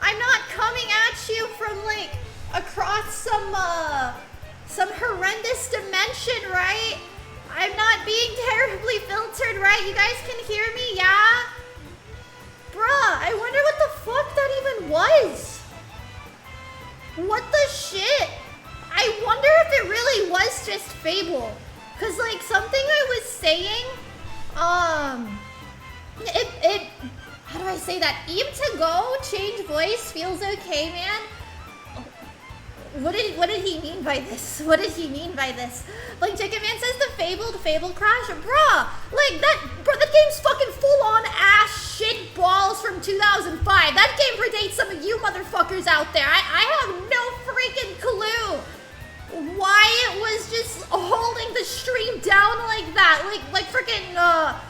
I'm not coming at you from like across some horrendous dimension, right? I'm not being terribly filtered, right? You guys can hear me, yeah? Bruh, I wonder what the fuck that even was. What the shit? I wonder if it really was just Fable. Cause like something I was saying, how do I say that? Eve to go, change voice, feels okay, man. What did he mean by this? What did he mean by this? Like Chicken Man says the Fable crash, bruh. Like that game's fucking full on ass shit balls from 2005. That game predates some of you motherfuckers out there. I have no freaking clue why it was just holding the stream down like that, like freaking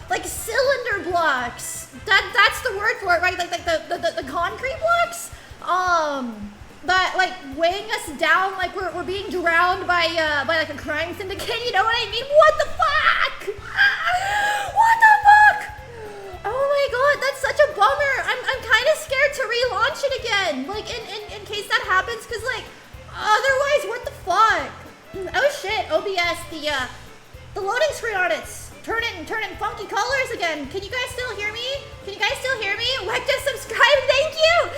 like cylinder blocks. That's the word for it, right? Like the concrete blocks. That like weighing us down like we're being drowned by like a crime syndicate. You know what I mean? What the fuck? What the fuck? Oh my god, that's such a bummer. I'm kind of scared to relaunch it again, like in case that happens, cause like. Otherwise, what the fuck? Oh shit, OBS, the loading screen on it's turning funky colors again. Can you guys still hear me? Can you guys still hear me? Like, just subscribe, thank you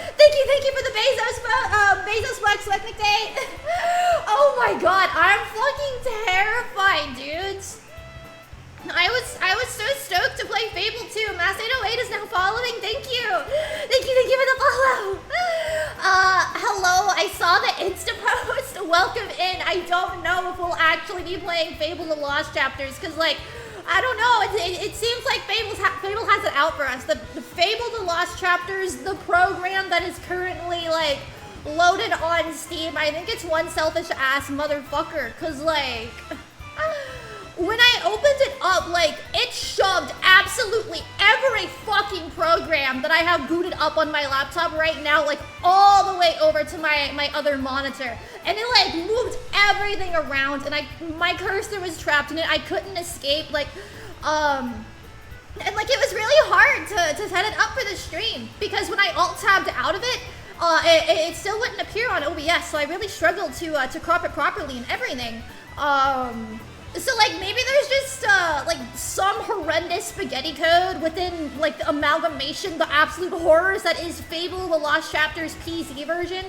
for the Bezos bucks, Sweat McDay. Oh my god, I'm fucking terrified, dudes. I was so stoked to play Fable 2. Mass808 is now following. Thank you for the follow. Hello, I saw the Insta post. Welcome in. I don't know if we'll actually be playing Fable the Lost Chapters, because like, I don't know, it seems like Fable has it out for us. The Fable the Lost Chapters, the program that is currently like loaded on Steam, I think it's one selfish ass motherfucker, because like, when I opened it up, like, it shoved absolutely every fucking program that I have booted up on my laptop right now, like, all the way over to my other monitor. And it, like, moved everything around, and my cursor was trapped in it. I couldn't escape, like, and, like, it was really hard to set it up for the stream, because when I alt-tabbed out of it, it still wouldn't appear on OBS, so I really struggled to crop it properly and everything. So, like, maybe there's just, like, some horrendous spaghetti code within, like, the amalgamation, the absolute horrors that is Fable the Lost Chapters PC version.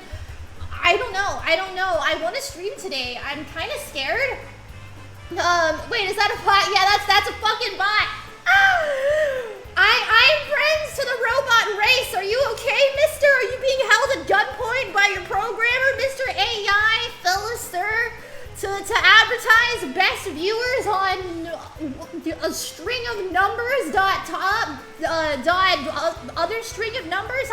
I don't know. I want to stream today. I'm kind of scared. Wait, is that a bot? Yeah, that's a fucking bot. I'm friends to the robot race. Are you okay, mister? Are you being held at gunpoint by your programmer, Mr. AI Philister? To advertise best viewers on a string of numbers dot other string of numbers.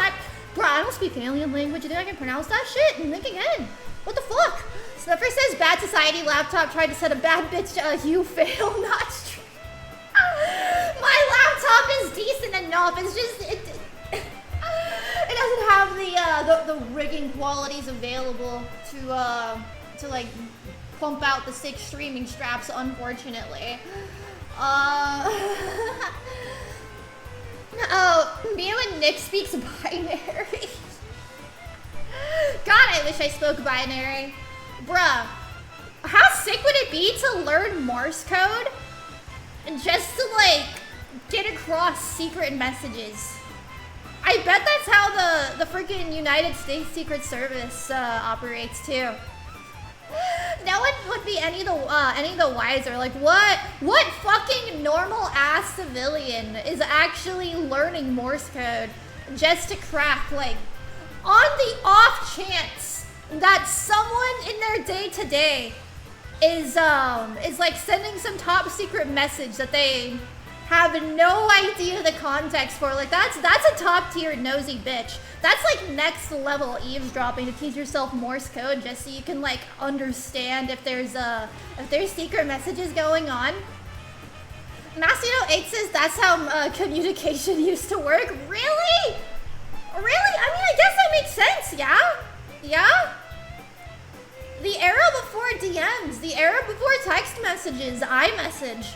Bro, I don't speak alien language. You think I can pronounce that shit? And think again. What the fuck? Snuffer says bad society laptop tried to set a bad bitch. You fail, not true. My laptop is decent enough. It's just it doesn't have the rigging qualities available to like pump out the 6 streaming straps, unfortunately. Oh, Mew and Nick speaks binary. God, I wish I spoke binary. Bruh, how sick would it be to learn Morse code just to, like, get across secret messages? I bet that's how the freaking United States Secret Service operates, too. No one would be any of the wiser. Like, what fucking normal ass civilian is actually learning Morse code just to crack, like, on the off chance that someone in their day-to-day is like sending some top secret message that they have no idea the context for. Like, that's a top tier nosy bitch. That's like next level eavesdropping, to teach yourself Morse code just so you can like understand if there's secret messages going on. Massino8 says that's how communication used to work. Really? Really? I mean, I guess that makes sense, yeah? Yeah? The era before DMs, the era before text messages, iMessage.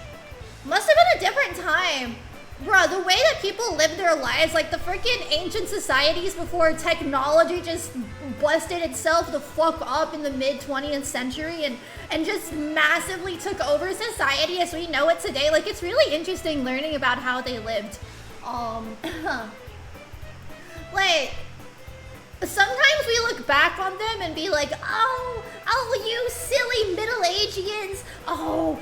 Must have been a different time. Bro, the way that people live their lives, like the freaking ancient societies before technology just busted itself the fuck up in the mid-20th century and just massively took over society as we know it today. Like, it's really interesting learning about how they lived. Like, sometimes we look back on them and be like, oh, you silly Middle-Ageians. Oh,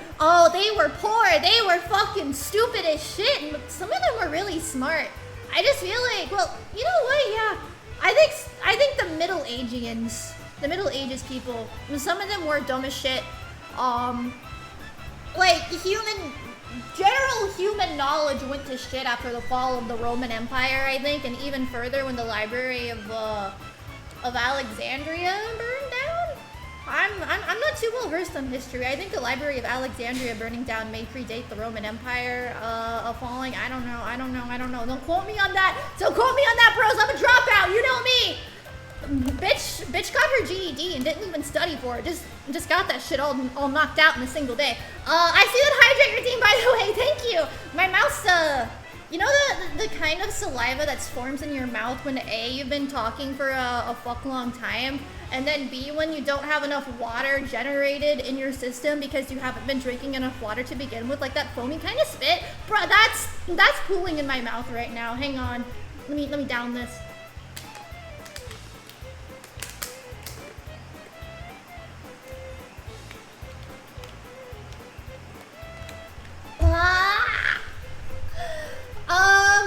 they were poor. They were fucking stupid as shit. And some of them were really smart. I just feel like, well, you know what? Yeah, I think the Middle-Ageians, the Middle Ages people, some of them were dumb as shit. Like general human knowledge went to shit after the fall of the Roman Empire, I think, and even further when the Library of Alexandria burned down. I'm not too well versed on history. I think the Library of Alexandria burning down may predate the Roman Empire falling. I don't know. Don't quote me on that. Don't quote me on that, bros. I'm a dropout. You know me. Bitch got her GED and didn't even study for it. Just got that shit all knocked out in a single day. I see that hydrate routine, by the way. Thank you. My mouth's you know the kind of saliva that forms in your mouth when A, you've been talking for a fuck long time, and then B, when you don't have enough water generated in your system because you haven't been drinking enough water to begin with, like that foamy kind of spit. Bro, that's pooling in my mouth right now. Hang on. Let me down this.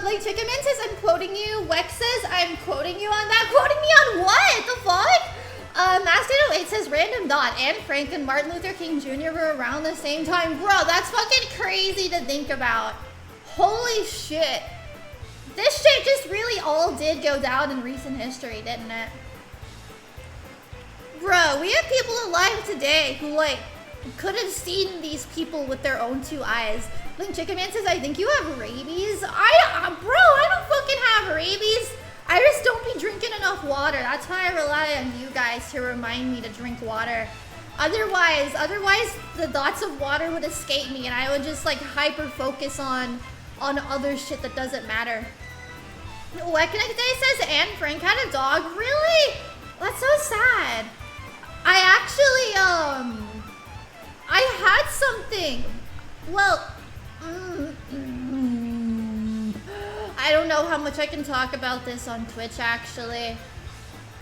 Like Chicken Man says, I'm quoting you. Wex says, I'm quoting you on that. Quoting me on what? The fuck? Master08 says, random dot. Anne Frank and Martin Luther King Jr. were around the same time. Bro, that's fucking crazy to think about. Holy shit. This shit just really all did go down in recent history, didn't it? Bro, we have people alive today who, like, could have seen these people with their own two eyes. Link Chicken Man says, I think you have rabies. Bro, I don't fucking have rabies. I just don't be drinking enough water. That's why I rely on you guys to remind me to drink water. Otherwise, the thoughts of water would escape me and I would just like hyper focus on other shit that doesn't matter. Wekinic Day says, Anne Frank had a dog. Really? That's so sad. I actually, I had something. Well, I don't know how much I can talk about this on Twitch, actually.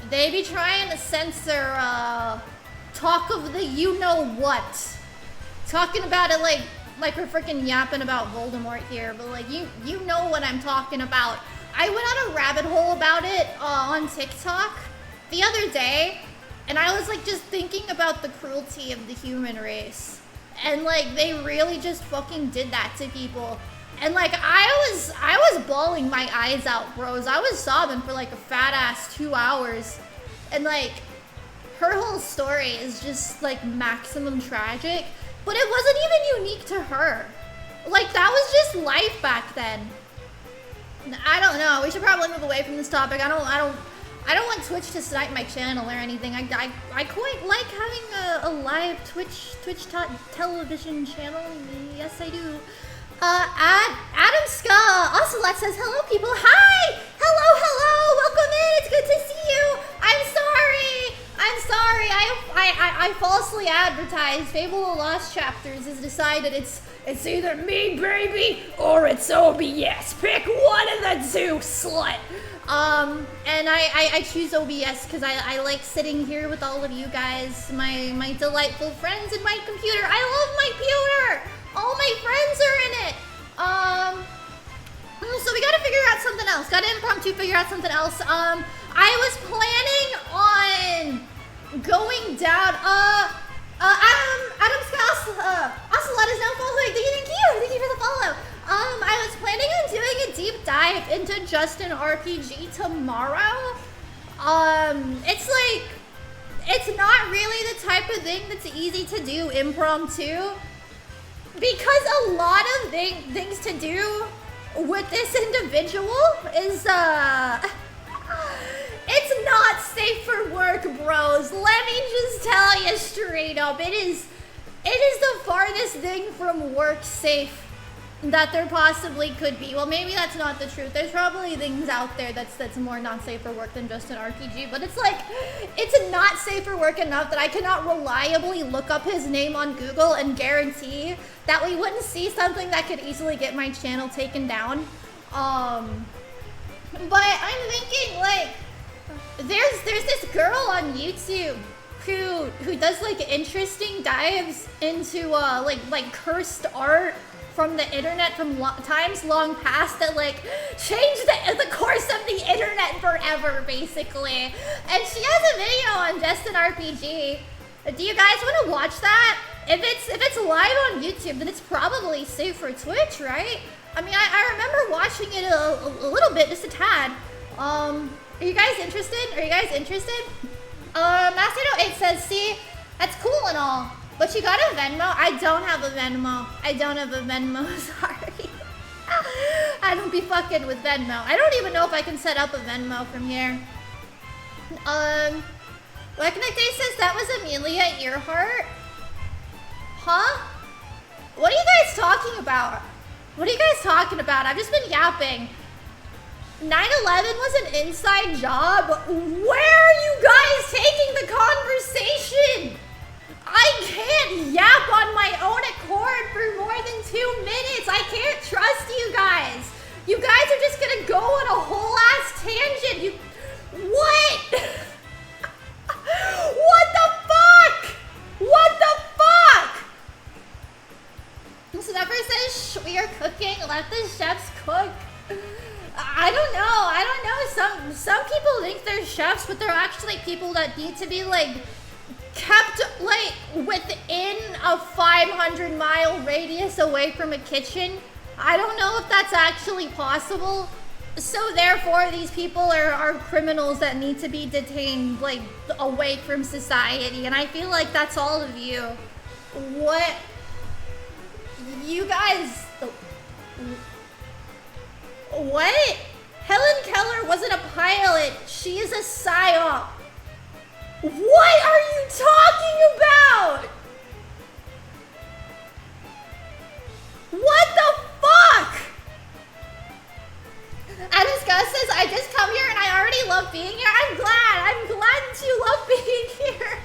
They be trying to censor, talk of the you-know-what. Talking about it like we're freaking yapping about Voldemort here, but like, you know what I'm talking about. I went on a rabbit hole about it, on TikTok the other day, and I was like just thinking about the cruelty of the human race. And like they really just fucking did that to people. And like I was bawling my eyes out, bros. I was sobbing for like a fat ass 2 hours. And like her whole story is just like maximum tragic, but it wasn't even unique to her. Like that was just life back then. I don't know. We should probably move away from this topic. I don't want Twitch to snipe my channel or anything. I quite like having a live Twitch television channel. Yes, I do. Adam Ska Ocelot says, hello, people. Hi! Hello! Welcome in. It's good to see you. I'm sorry. I falsely advertised Fable of Lost Chapters has decided it's either me, baby, or it's OBS. Pick one of the two, slut. And I choose OBS because I like sitting here with all of you guys, my delightful friends in my computer. I love my computer. All my friends are in it. So we gotta figure out something else. Gotta impromptu figure out something else. I was planning on going down. Adam Ocelot is now following. Thank you for the follow. I was planning on doing a deep dive into Justin RPG tomorrow. It's not really the type of thing that's easy to do impromptu. Because a lot of things to do with this individual is, it's not safe for work, bros. Let me just tell you straight up. It is the farthest thing from work safe that there possibly could be. Well, maybe that's not the truth. There's probably things out there that's more not safe for work than just an RPG, but it's like, it's not safe for work enough that I cannot reliably look up his name on Google and guarantee that we wouldn't see something that could easily get my channel taken down. But I'm thinking, like, there's this girl on YouTube who does like interesting dives into like cursed art from the internet from times long past that like changed the course of the internet forever, basically. And she has a video on Just an RPG. Do you guys want to watch that? If it's live on YouTube, then it's probably safe for Twitch, right? I mean, I remember watching it a little bit, just a tad. Are you guys interested? Master08 says, see, that's cool and all, but you got a Venmo? I don't have a Venmo. Sorry. I don't be fucking with Venmo. I don't even know if I can set up a Venmo from here. Weknick Day says that was Amelia Earhart? Huh? What are you guys talking about? I've just been yapping. 9/11 was an inside job? Where are you guys taking the conversation? I can't yap on my own accord for more than 2 minutes. I can't trust you guys. You guys are just gonna go on a whole ass tangent. What? What the fuck? So that person says we are cooking. Let the chefs cook. I don't know. Some people think they're chefs, but they're actually people that need to be like kept like within a 500-mile radius away from a kitchen. I don't know if that's actually possible. So therefore, these people are criminals that need to be detained like away from society. And I feel like that's all of you. What? You guys... What? Helen Keller wasn't a pilot. She is a psyop. What are you talking about? What the fuck? Adam Scott says, I just come here and I already love being here. I'm glad that you love being here.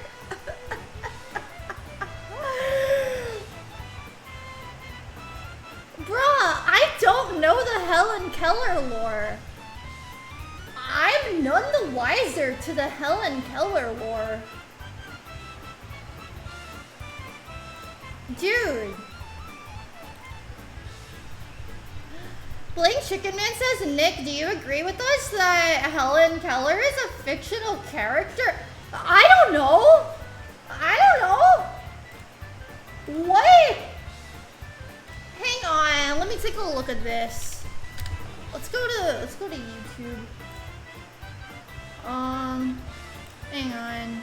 Bruh, I don't know the Helen Keller lore. I'm none the wiser to the Helen Keller lore. Dude. Blank Chicken Man says, Nick, do you agree with us that Helen Keller is a fictional character? I don't know. What? Hang on, let me take a look at this. Let's go to YouTube. Hang on.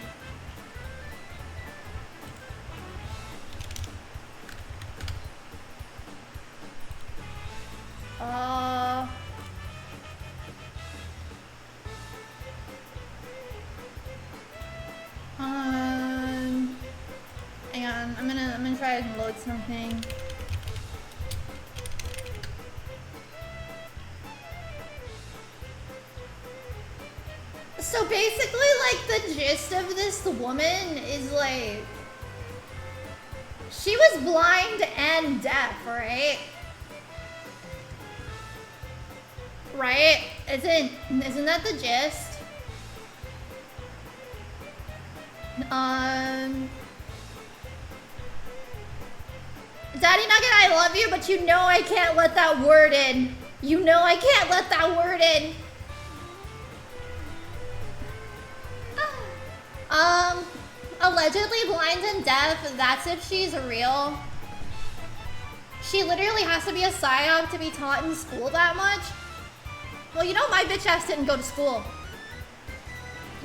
Hang on, I'm gonna try and load something. So basically, like, the gist of this woman is, like, she was blind and deaf, right? Right? Isn't that the gist? Daddy Nugget, I love you, but you know I can't let that word in. Allegedly blind and deaf, that's if she's real. She literally has to be a psyop to be taught in school that much. Well, you know my bitch ass didn't go to school.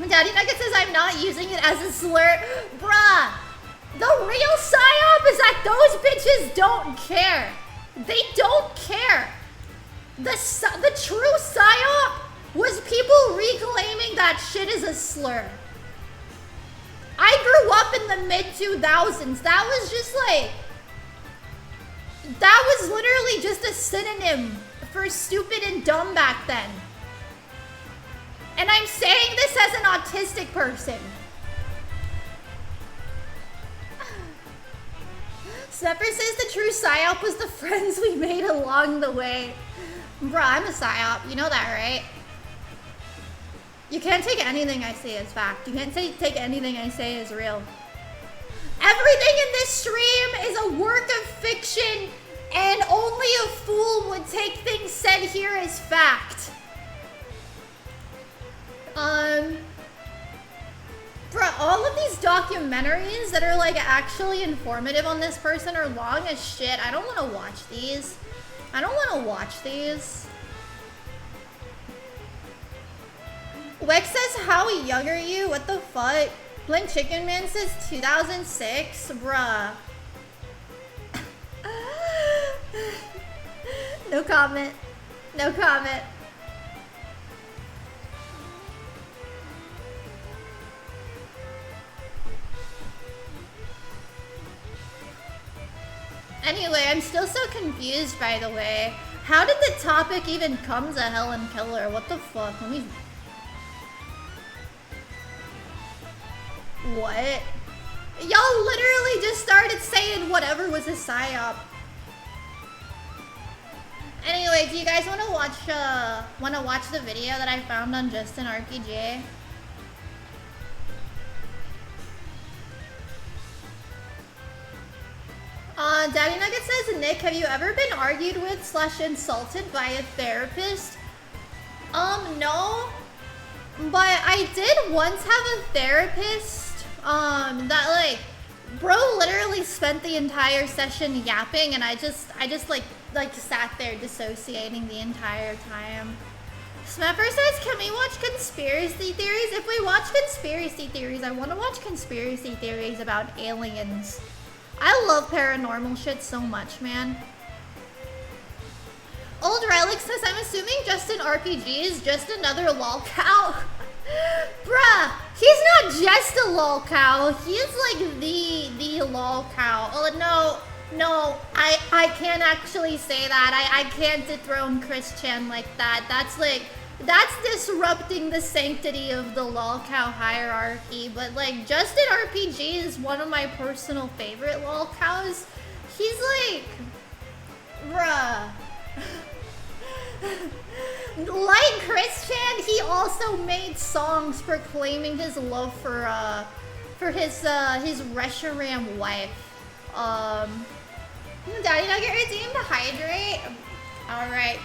Daddy Nugget says I'm not using it as a slur. Bruh, the real psyop is that those bitches don't care. They don't care. The true psyop was people reclaiming that shit as a slur. I grew up in the mid-2000s. That was just like... That was literally just a synonym for stupid and dumb back then. And I'm saying this as an autistic person. Snepper says the true psyop was the friends we made along the way. Bruh, I'm a psyop. You know that, right? You can't take anything I say as fact. You can't take anything I say as real. Everything in this stream is a work of fiction, and only a fool would take things said here as fact. Bruh, all of these documentaries that are like actually informative on this person are long as shit. I don't want to watch these. I don't want to watch these. Wex says, how young are you? What the fuck? Blink Chicken Man says 2006. Bruh. No comment. No comment. Anyway, I'm still so confused, by the way. How did the topic even come to Helen Keller? What the fuck? Let me... What? Y'all literally just started saying whatever was a psyop. Anyway, do you guys want to watch the video that I found on Justin RPG? Daddy Nugget says, Nick, have you ever been argued with / insulted by a therapist? No. But I did once have a therapist, that like, bro literally spent the entire session yapping, and I just like sat there dissociating the entire time. Smepper says, can we watch conspiracy theories? If we watch conspiracy theories, I want to watch conspiracy theories about aliens. I love paranormal shit so much, man. Old Relic says, I'm assuming Justin RPG is just another lol cow. Bruh, he's not just a lol cow. He's like the lol cow. Oh, no, I can't actually say that. I can't dethrone Chris Chan like that. That's disrupting the sanctity of the lolcow hierarchy, but like Justin RPG is one of my personal favorite lolcows. He's like, bruh. Like Chris Chan, he also made songs proclaiming his love for his Reshiram wife. Daddy Nugget redeemed hydrate. Alright.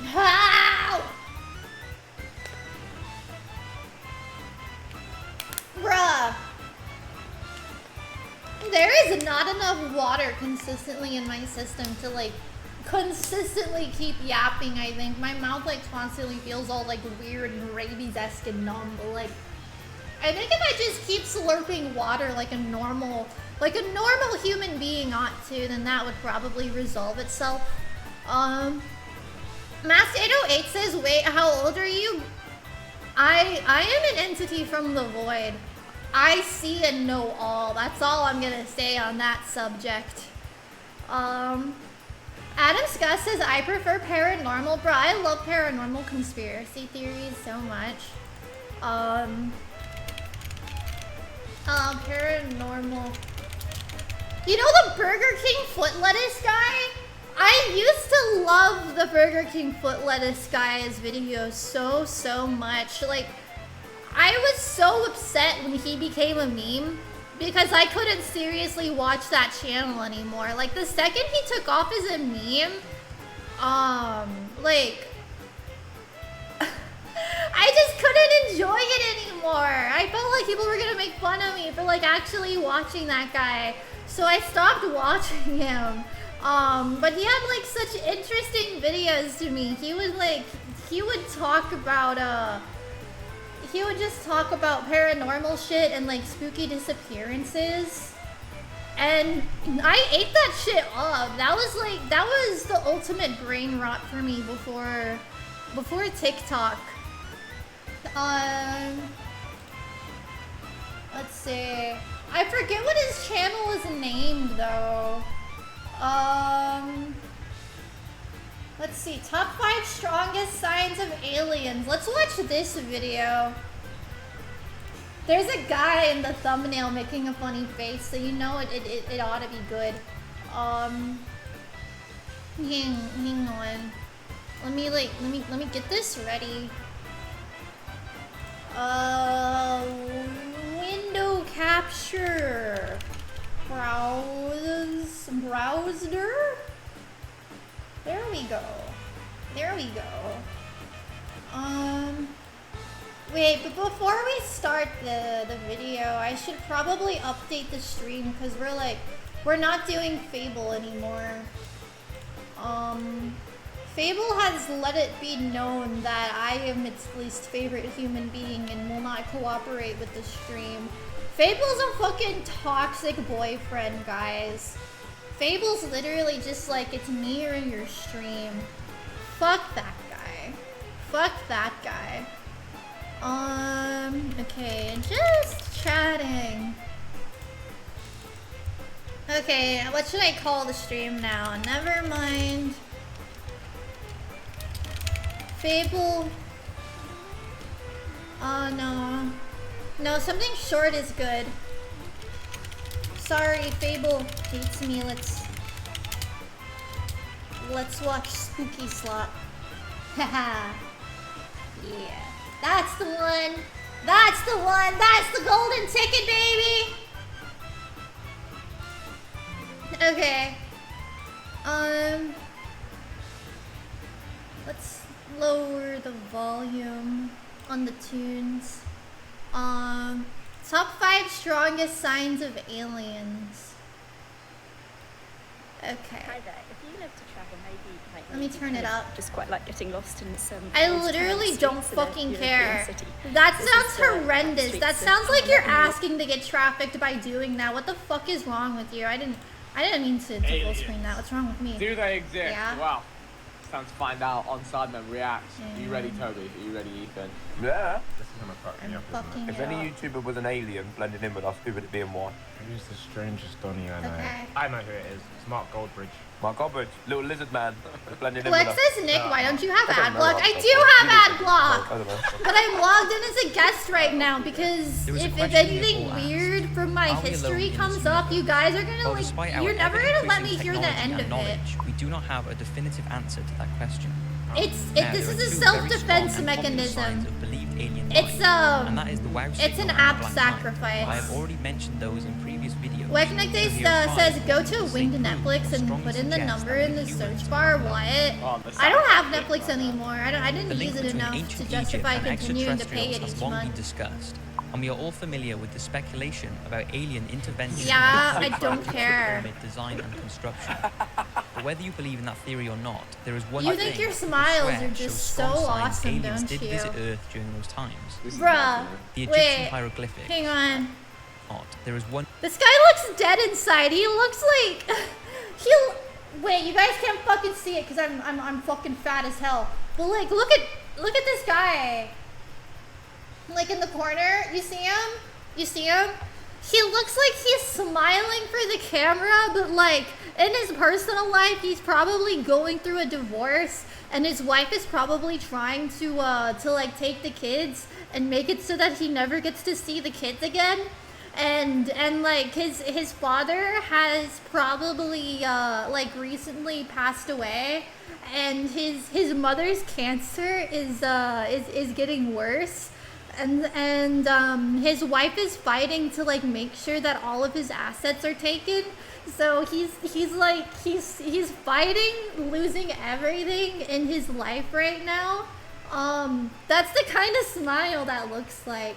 How? Bruh. There is not enough water consistently in my system to like consistently keep yapping, I think. My mouth like constantly feels all like weird and rabies-esque and numb, but like I think if I just keep slurping water like a normal human being ought to, then that would probably resolve itself. Mast808 says, wait, how old are you? I am an entity from the void. I see and know all. That's all I'm gonna say on that subject. Adam Scott says, I prefer paranormal. Bro, I love paranormal conspiracy theories so much. Paranormal. You know the Burger King foot lettuce guy? I used to love the Burger King foot lettuce guy's videos so much. Like, I was so upset when he became a meme because I couldn't seriously watch that channel anymore. Like, the second he took off as a meme, like, I just couldn't enjoy it anymore. I felt like people were gonna make fun of me for like actually watching that guy. So I stopped watching him. But he had like such interesting videos to me. He would talk about, he would just talk about paranormal shit and like spooky disappearances. And I ate that shit up. That was the ultimate brain rot for me before TikTok. Let's see. I forget what his channel is named though. Let's see, top 5 strongest signs of aliens. Let's watch this video. There's a guy in the thumbnail making a funny face, so you know it ought to be good. Hang on. Let me get this ready. Window capture. Browser? There we go. There we go. Wait, but before we start the video, I should probably update the stream because we're not doing Fable anymore. Fable has let it be known that I am its least favorite human being and will not cooperate with the stream. Fable's a fucking toxic boyfriend, guys. Fable's literally just like, it's me or your stream. Fuck that guy. Fuck that guy. Okay, just chatting. Okay, what should I call the stream now? Never mind. Fable. Oh, no. No, something short is good. Sorry, Fable hates me. Let's watch Spooky Slop. Haha. Yeah. That's the one. That's the one. That's the golden ticket, baby. Okay. Let's lower the volume on the tunes. Top 5 strongest signs of aliens. Okay. Hi there. If you live to travel, maybe like let me turn it up. Just quite like getting lost in some. I literally don't fucking care. That sounds horrendous. That sounds like you're asking to get trafficked by doing that. What the fuck is wrong with you? I didn't mean to full screen that. What's wrong with me? Do they exist? Yeah. Wow. It's time to find out on Sidemen Reacts. Are you ready, Toby? Are you ready, Ethan? Yeah. I'm fucking If any YouTuber was an alien blending in with us, who would it be and why? Who's the strangest Donnie I know? Okay. I know who it is. It's Mark Goldbridge. Mark Goldbridge, little lizard man, blending in Lex with us. says, Nick, why don't you have I don't ad know. block? I do have ad block! I don't know. But I'm logged in as a guest right now because if anything weird from my history comes up, you guys are gonna you're never gonna let me hear the end of it. We do not have a definitive answer to that question. This is a self-defense mechanism. It's it's an app sacrifice. I have already mentioned those in previous videos. Weknekday says go to Winged Netflix and put in the number in the search bar. What? I don't have Netflix anymore. I didn't use it enough to justify continuing to pay it each month. Discussed, and we are all familiar with the speculation about alien intervention. Yeah, I don't care. Pyramid design and construction. But whether you believe in that theory or not, there is one You thing think your that smiles swear are just shows so strong signs awesome, aliens don't did you? visit Earth during those times. Bruh, The Egyptian wait, hieroglyphic. hang on. There is one. This guy looks dead inside. He looks like wait, you guys can't fucking see it because I'm fucking fat as hell. But like, look at this guy. Like in the corner, you see him? You see him? He looks like he's smiling for the camera, but like in his personal life, he's probably going through a divorce, and his wife is probably trying to like take the kids and make it so that he never gets to see the kids again. And like his father has probably like recently passed away, and his mother's cancer is getting worse. And his wife is fighting to like make sure that all of his assets are taken. So he's fighting losing everything in his life right now. That's the kind of smile that looks like.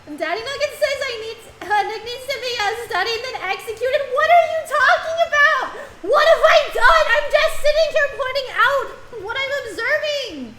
Daddy Nugget says Nick needs to be studied and executed. What are you talking about? What have I done? I'm just sitting here pointing out what I'm observing.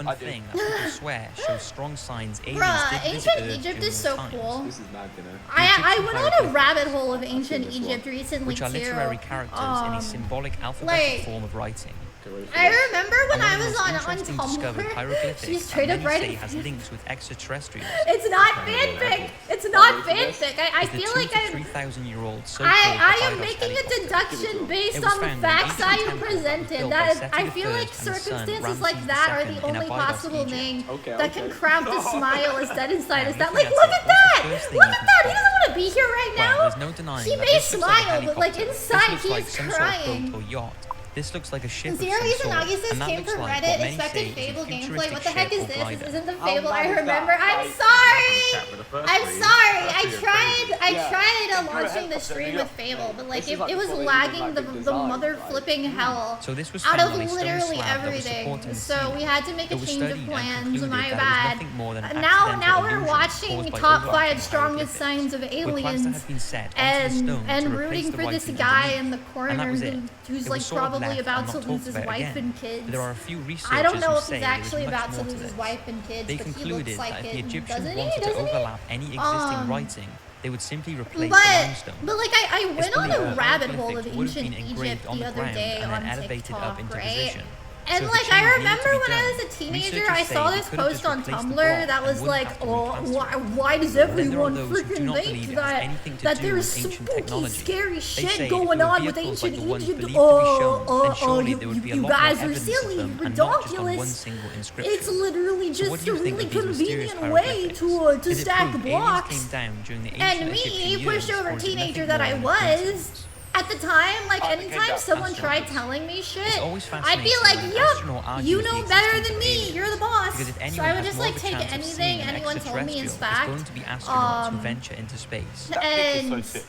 One thing that people swear shows strong signs aliens Bruh, did visit ancient Earth Egypt during is so those times. cool. This is mad, you know. I went on a rabbit hole of ancient Egypt recently Which are too. literary characters in a symbolic alphabetic form of writing. I remember when And one I of the was most on interesting discovered Tumblr. hieroglyphics She's that straight up many writing. say has links with extraterrestrials. It's not fanfic. It's not fanfic. I is the feel 2 like to I'm. 3,000 year old so-called I am Barbados making a helicopter. deduction based It was on the found in facts ancient I temple that was presented. built by That Seti I the feel First like and his son, circumstances Ramses like the that are Second the in only Abydos, possible Egypt. thing Okay, that can okay. cramp the smile as dead inside. Is that looking like at look it, at what's that? the first thing Look you at can that. He spot? doesn't want to be here right Well, now. there's no denying He that may this looks like a smile, but like helicopter. inside This looks he like is some sort of crying. boat or yacht. This looks like a ship of Zero some sort, Izanagi says and that came looks from like Reddit, what many expected say is a Fable gameplay. futuristic What the heck ship is or this? glider. This isn't the How Fable I mad is that? remember. I'm Like, sorry. Chat with the first I'm three. sorry. That's I pretty tried. crazy. I Yeah. tried You're a launching the helicopter, stream yeah. with Fable, but like This is like it was before they lagging even, the like, the the design, mother like- flipping hell So this was out found of on a stone literally slab that was everything. supporting the So ceiling. we had to make a It was change of studied and plans. concluded My that it was bad. nothing more than an Now accidental we're illusion watching caused by top overlapping 5 strongest hieroglyphics, signs of with plans that aliens had been set onto the stone and to replace rooting the for this writing guy underneath. in the And that corner was it. who's It like was sort of probably left about and to not lose talked his about wife again. and kids. There are a few researchers I don't know who if say he's there is actually much about to more lose to his this. wife and kids, They but he concluded looks like that if the it. Egyptians Doesn't he? wanted to Doesn't he? overlap any existing writing, they would simply replace the But limestone. like I It's went on believed a that rabbit hole of hieroglyphics would have ancient been Egypt engraved on the the other ground day and then on elevated up TikTok, into right? position. And So if like the I change needed remember to be when I done, was a teenager, researchers I say saw they this could have post just on replaced the Tumblr block that and was wouldn't like, have to oh, replaster it. why does But then there are everyone those who do freaking not think believe it has that anything to that do there's with ancient spooky, technology. scary They shit say if going there were on with vehicles ancient like the ones Egypt? believed to be shown, then surely you, there would be a you lot more guys are evidence of silly, them and not just on one ridiculous. single inscription. It's literally So what just do a you think really of these mysterious convenient way hieroglyphics? to Is it stack proof aliens blocks. came down during the ancient And Egyptian me, years, pushover or is it teenager nothing that more I than a was, coincidence? at the time, like I became anytime that someone tried astronaut. telling me shit, It's always I'd be fascinating like, when an yup, astronaut argues you the know better existence than of me, aliens. you're the boss. Because if So anyone I would has just more like of a take chance of anything seeing an anyone told me as extraterrestrial, fact. it's going to be astronauts who Um, venture into space. That picture's so And sick.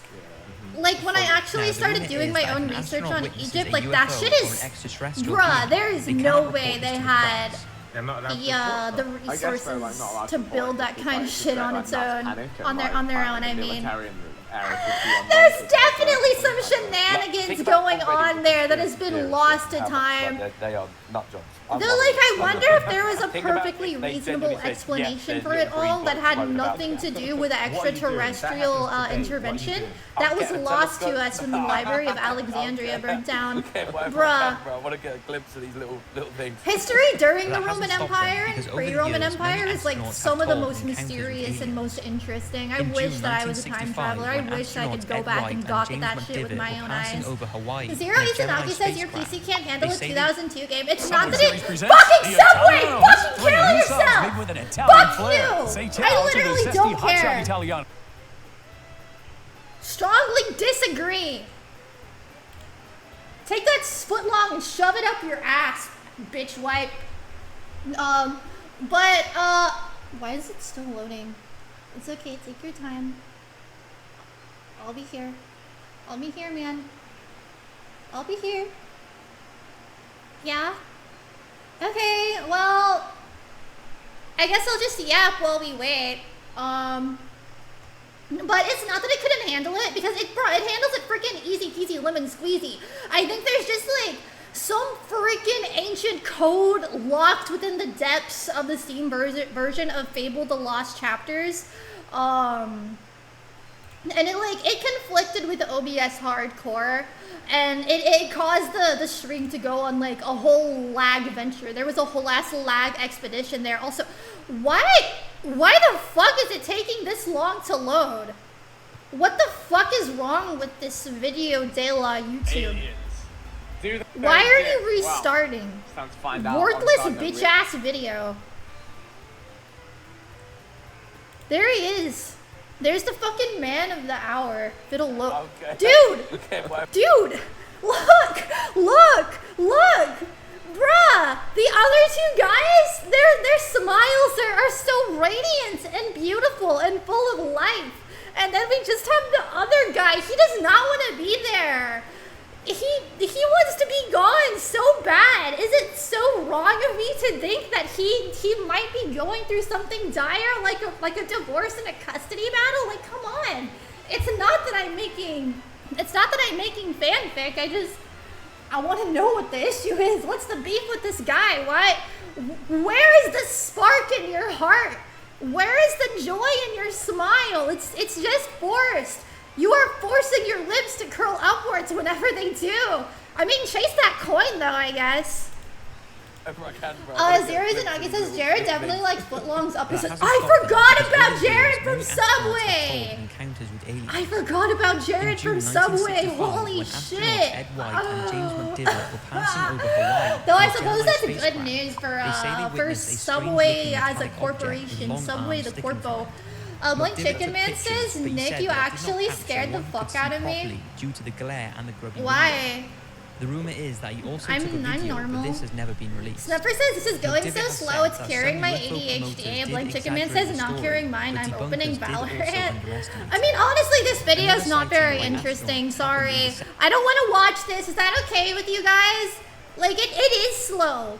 like when I actually Now, the started rumor doing is my that own if an research astronaut on witnesses Egypt, a like that UFO shit or is, an extraterrestrial bruh, being, there is they no cannot way report they this to the had press. They're not allowed to the report the stuff. I guess they're, like, resources not allowed to report build it, that it's kind like of just shit that, on like, its mass own, panic and, on their like, own. I mean, military and the area should be on there's notice. definitely Like, some like, shenanigans Like, think about going already on there that has the been conspiracy lost to how much, like, time. They are nut jobs. I'm Though, not like, I really- wonder if there was a Think about perfectly it, they reasonable genuinely said, explanation yes, for there's it little all green that box had floating about nothing to there. do with What are you doing? That extraterrestrial happens today. What are you intervention doing? that I'll was get a lost to telescope. us when the Library of Alexandria burnt down. Okay, whatever, Bruh. I want to get a glimpse of these little things. History during the That hasn't Roman stopped them, Empire because and over the pre-Roman years, many Empire is like astronauts some have of the told most encounters with mysterious and aliens. most interesting. I In wish June that I was a time 1965, traveler. I when wish I could astronauts go Ed back Wright and gawk at James that shit with McDivitt my were own passing eyes. over Hawaii Zero in a Gemini Izanagi says your spacecraft. PC can't handle They a say 2002 game. It's not that Series it presents fucking the Subway! Italianos, Fucking bringing kill new subs made yourself! with an Italian Fuck flair. you! Say I ciao to the literally zesty don't hot shot care. Italiano. Strongly disagree. Take that foot long and shove it up your ass, bitch wipe. Why is it still loading? It's okay, take your time. I'll be here. I'll be here, man. I'll be here. Yeah? Okay, well, I guess I'll just yap while we wait. But it's not that it couldn't handle it, because it handles it freaking easy peasy lemon squeezy. I think there's just like some freaking ancient code locked within the depths of the Steam version of Fable: The Lost Chapters. And it conflicted with the OBS hardcore, and it caused the stream to go on like a whole lag venture. There was a whole ass lag expedition there. Also, why the fuck is it taking this long to load? What the fuck is wrong with this video de la YouTube? Aliens. Do the Why thing are again. you restarting? Wow. It's time to find out Worthless on Sunday. bitch ass video. There he is. There's the fucking man of the hour. If it'll look. Okay. Dude! Okay, whatever. Dude! Look! Bruh! The other two guys, their smiles are so radiant and beautiful and full of life. And then we just have the other guy. He does not want to be there. He wants to be gone so bad. Is it so wrong of me to think that he might be going through something dire, like a divorce and a custody battle? Like, come on. It's not that I'm making fanfic. I want to know what the issue is. What's the beef with this guy? Where is the spark in your heart? Where is the joy in your smile? It's just forced. You are forcing your lips to curl upwards whenever they do. I mean, chase that coin though, I guess. Wherever I can, bro. Zeros and Nugget says Jared definitely likes footlongs up his. That hasn't I stopped forgot them, because about over the Jared years, from many astronauts have told Subway. of encounters with aliens. I forgot about Jared In June from Subway. 1965, Holy when astronauts shit. Ed White and James McDivitt were passing over Hawaii. Though I in a suppose Gemini that's good spacecraft, news for they say they for witnessed a Subway strange-looking as a metallic object with corporation. long Subway arms the sticking corpo. from it. Like McDivitt Chicken took Man pictures, says, but he Nick, said you that it did not actually capture scared the what he fuck could see out of me. properly due to the glare and the grubby window. Why? The rumor is that he also I'm took a video, normal. but this has never been released. Snuffer says this is going McDivitt so has slow, said it's that carrying some my UFO promoters ADHD. did Blank Chicken Man exaggerate says the not story, carrying mine, but I'm debunkers opening did also Valorant. underestimate I mean, honestly, this video is Another not very sighting by interesting, astronaut happened in sorry. December. I don't want to watch this, is that okay with you guys? Like, it is slow.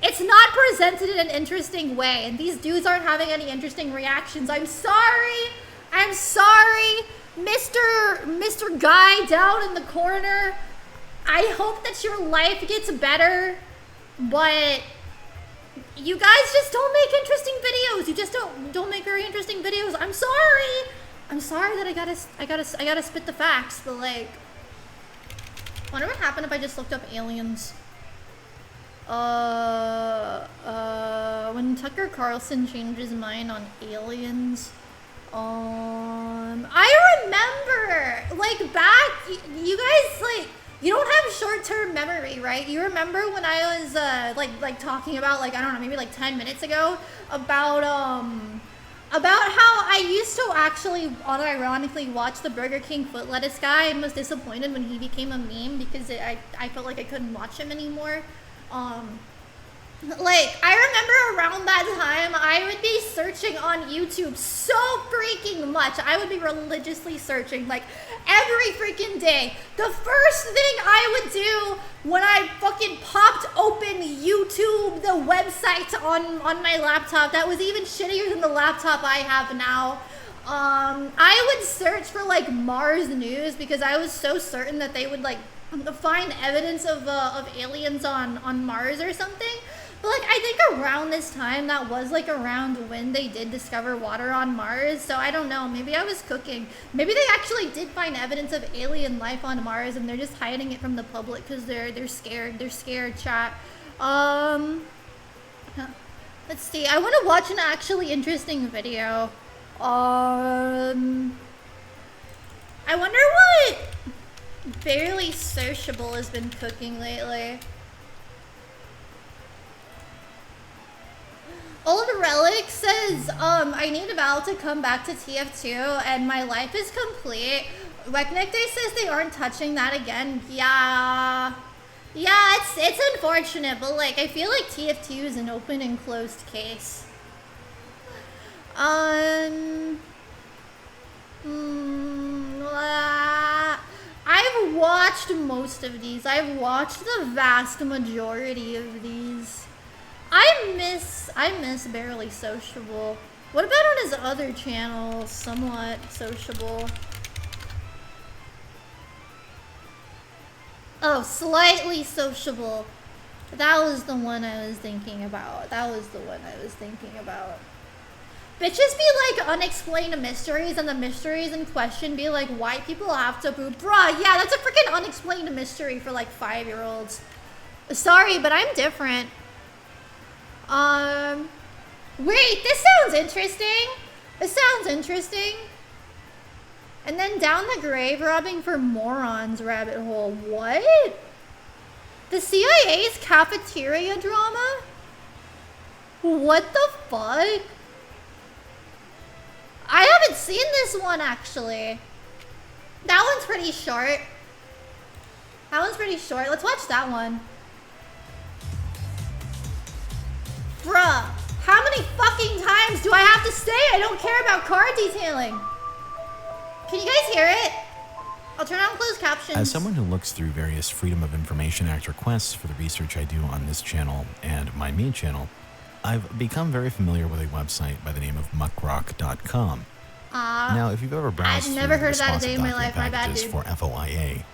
It's not presented in an interesting way, and these dudes aren't having any interesting reactions. I'm sorry, Mr. Guy down in the corner. I hope that your life gets better, but you guys just don't make interesting videos. You just don't make very interesting videos. I'm sorry that I gotta spit the facts, but like, I wonder what happened if I just looked up aliens. When Tucker Carlson changed his mind on aliens, I remember, like, back, you guys, like, you don't have short-term memory, right? You remember when I was, like talking about, like, I don't know, maybe like 10 minutes ago, about how I used to actually unironically watch the Burger King foot lettuce guy and was disappointed when he became a meme because I felt like I couldn't watch him anymore. Like, I remember around that time, I would be searching on YouTube so freaking much. I would be religiously searching, like, every freaking day. The first thing I would do when I fucking popped open YouTube, the website on my laptop, that was even shittier than the laptop I have now, I would search for, like, Mars news because I was so certain that they would, like, find evidence of aliens on Mars or something. But like, I think around this time, that was like around when they did discover water on Mars. So I don't know, maybe I was cooking. Maybe they actually did find evidence of alien life on Mars and they're just hiding it from the public because they're scared. They're scared, chat. Let's see, I want to watch an actually interesting video. I wonder what Barely Sociable has been cooking lately. Old Relic says, I need Val to come back to TF2 and my life is complete. Weknek Day says they aren't touching that again. Yeah, it's unfortunate, but like, I feel like TF2 is an open and closed case. I've watched most of these. I've watched the vast majority of these. I miss Barely Sociable. What about on his other channel, Somewhat Sociable? Oh, Slightly Sociable. That was the one I was thinking about. Bitches be like unexplained mysteries, and the mysteries in question be like white people have to poop. Bruh, yeah, that's a freaking unexplained mystery for like 5-year-olds. Sorry, but I'm different. Wait, this sounds interesting. And then down the grave robbing for morons rabbit hole. What? The CIA's cafeteria drama? What the fuck? I haven't seen this one actually. That one's pretty short. Let's watch that one. Bruh, how many fucking times do I have to say I don't care about car detailing? Can you guys hear it? I'll turn on closed captions. As someone who looks through various Freedom of Information Act requests for the research I do on this channel and my main channel, I've become very familiar with a website by the name of muckrock.com. Now, if you've ever browsed I've never through heard of that a responsive day in my document life. My bad, packages dude. for FOIA,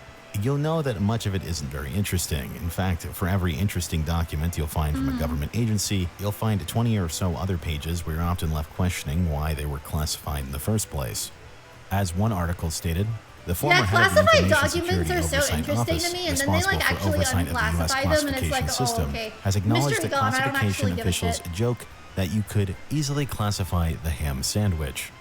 you'll know that much of it isn't very interesting. In fact, for every interesting document you'll find from a government agency, you'll find 20 or so other pages where you're often left questioning why they were classified in the first place. As one article stated, The former Yeah, head of the classified Information documents Security are so Oversight interesting Office, to me, and then they responsible like for actually oversight of the US unclassify them, and it's like, classification oh, system, okay. has acknowledged Mystery that gone. I don't classification actually give a officials shit. joke that you could easily classify the ham sandwich.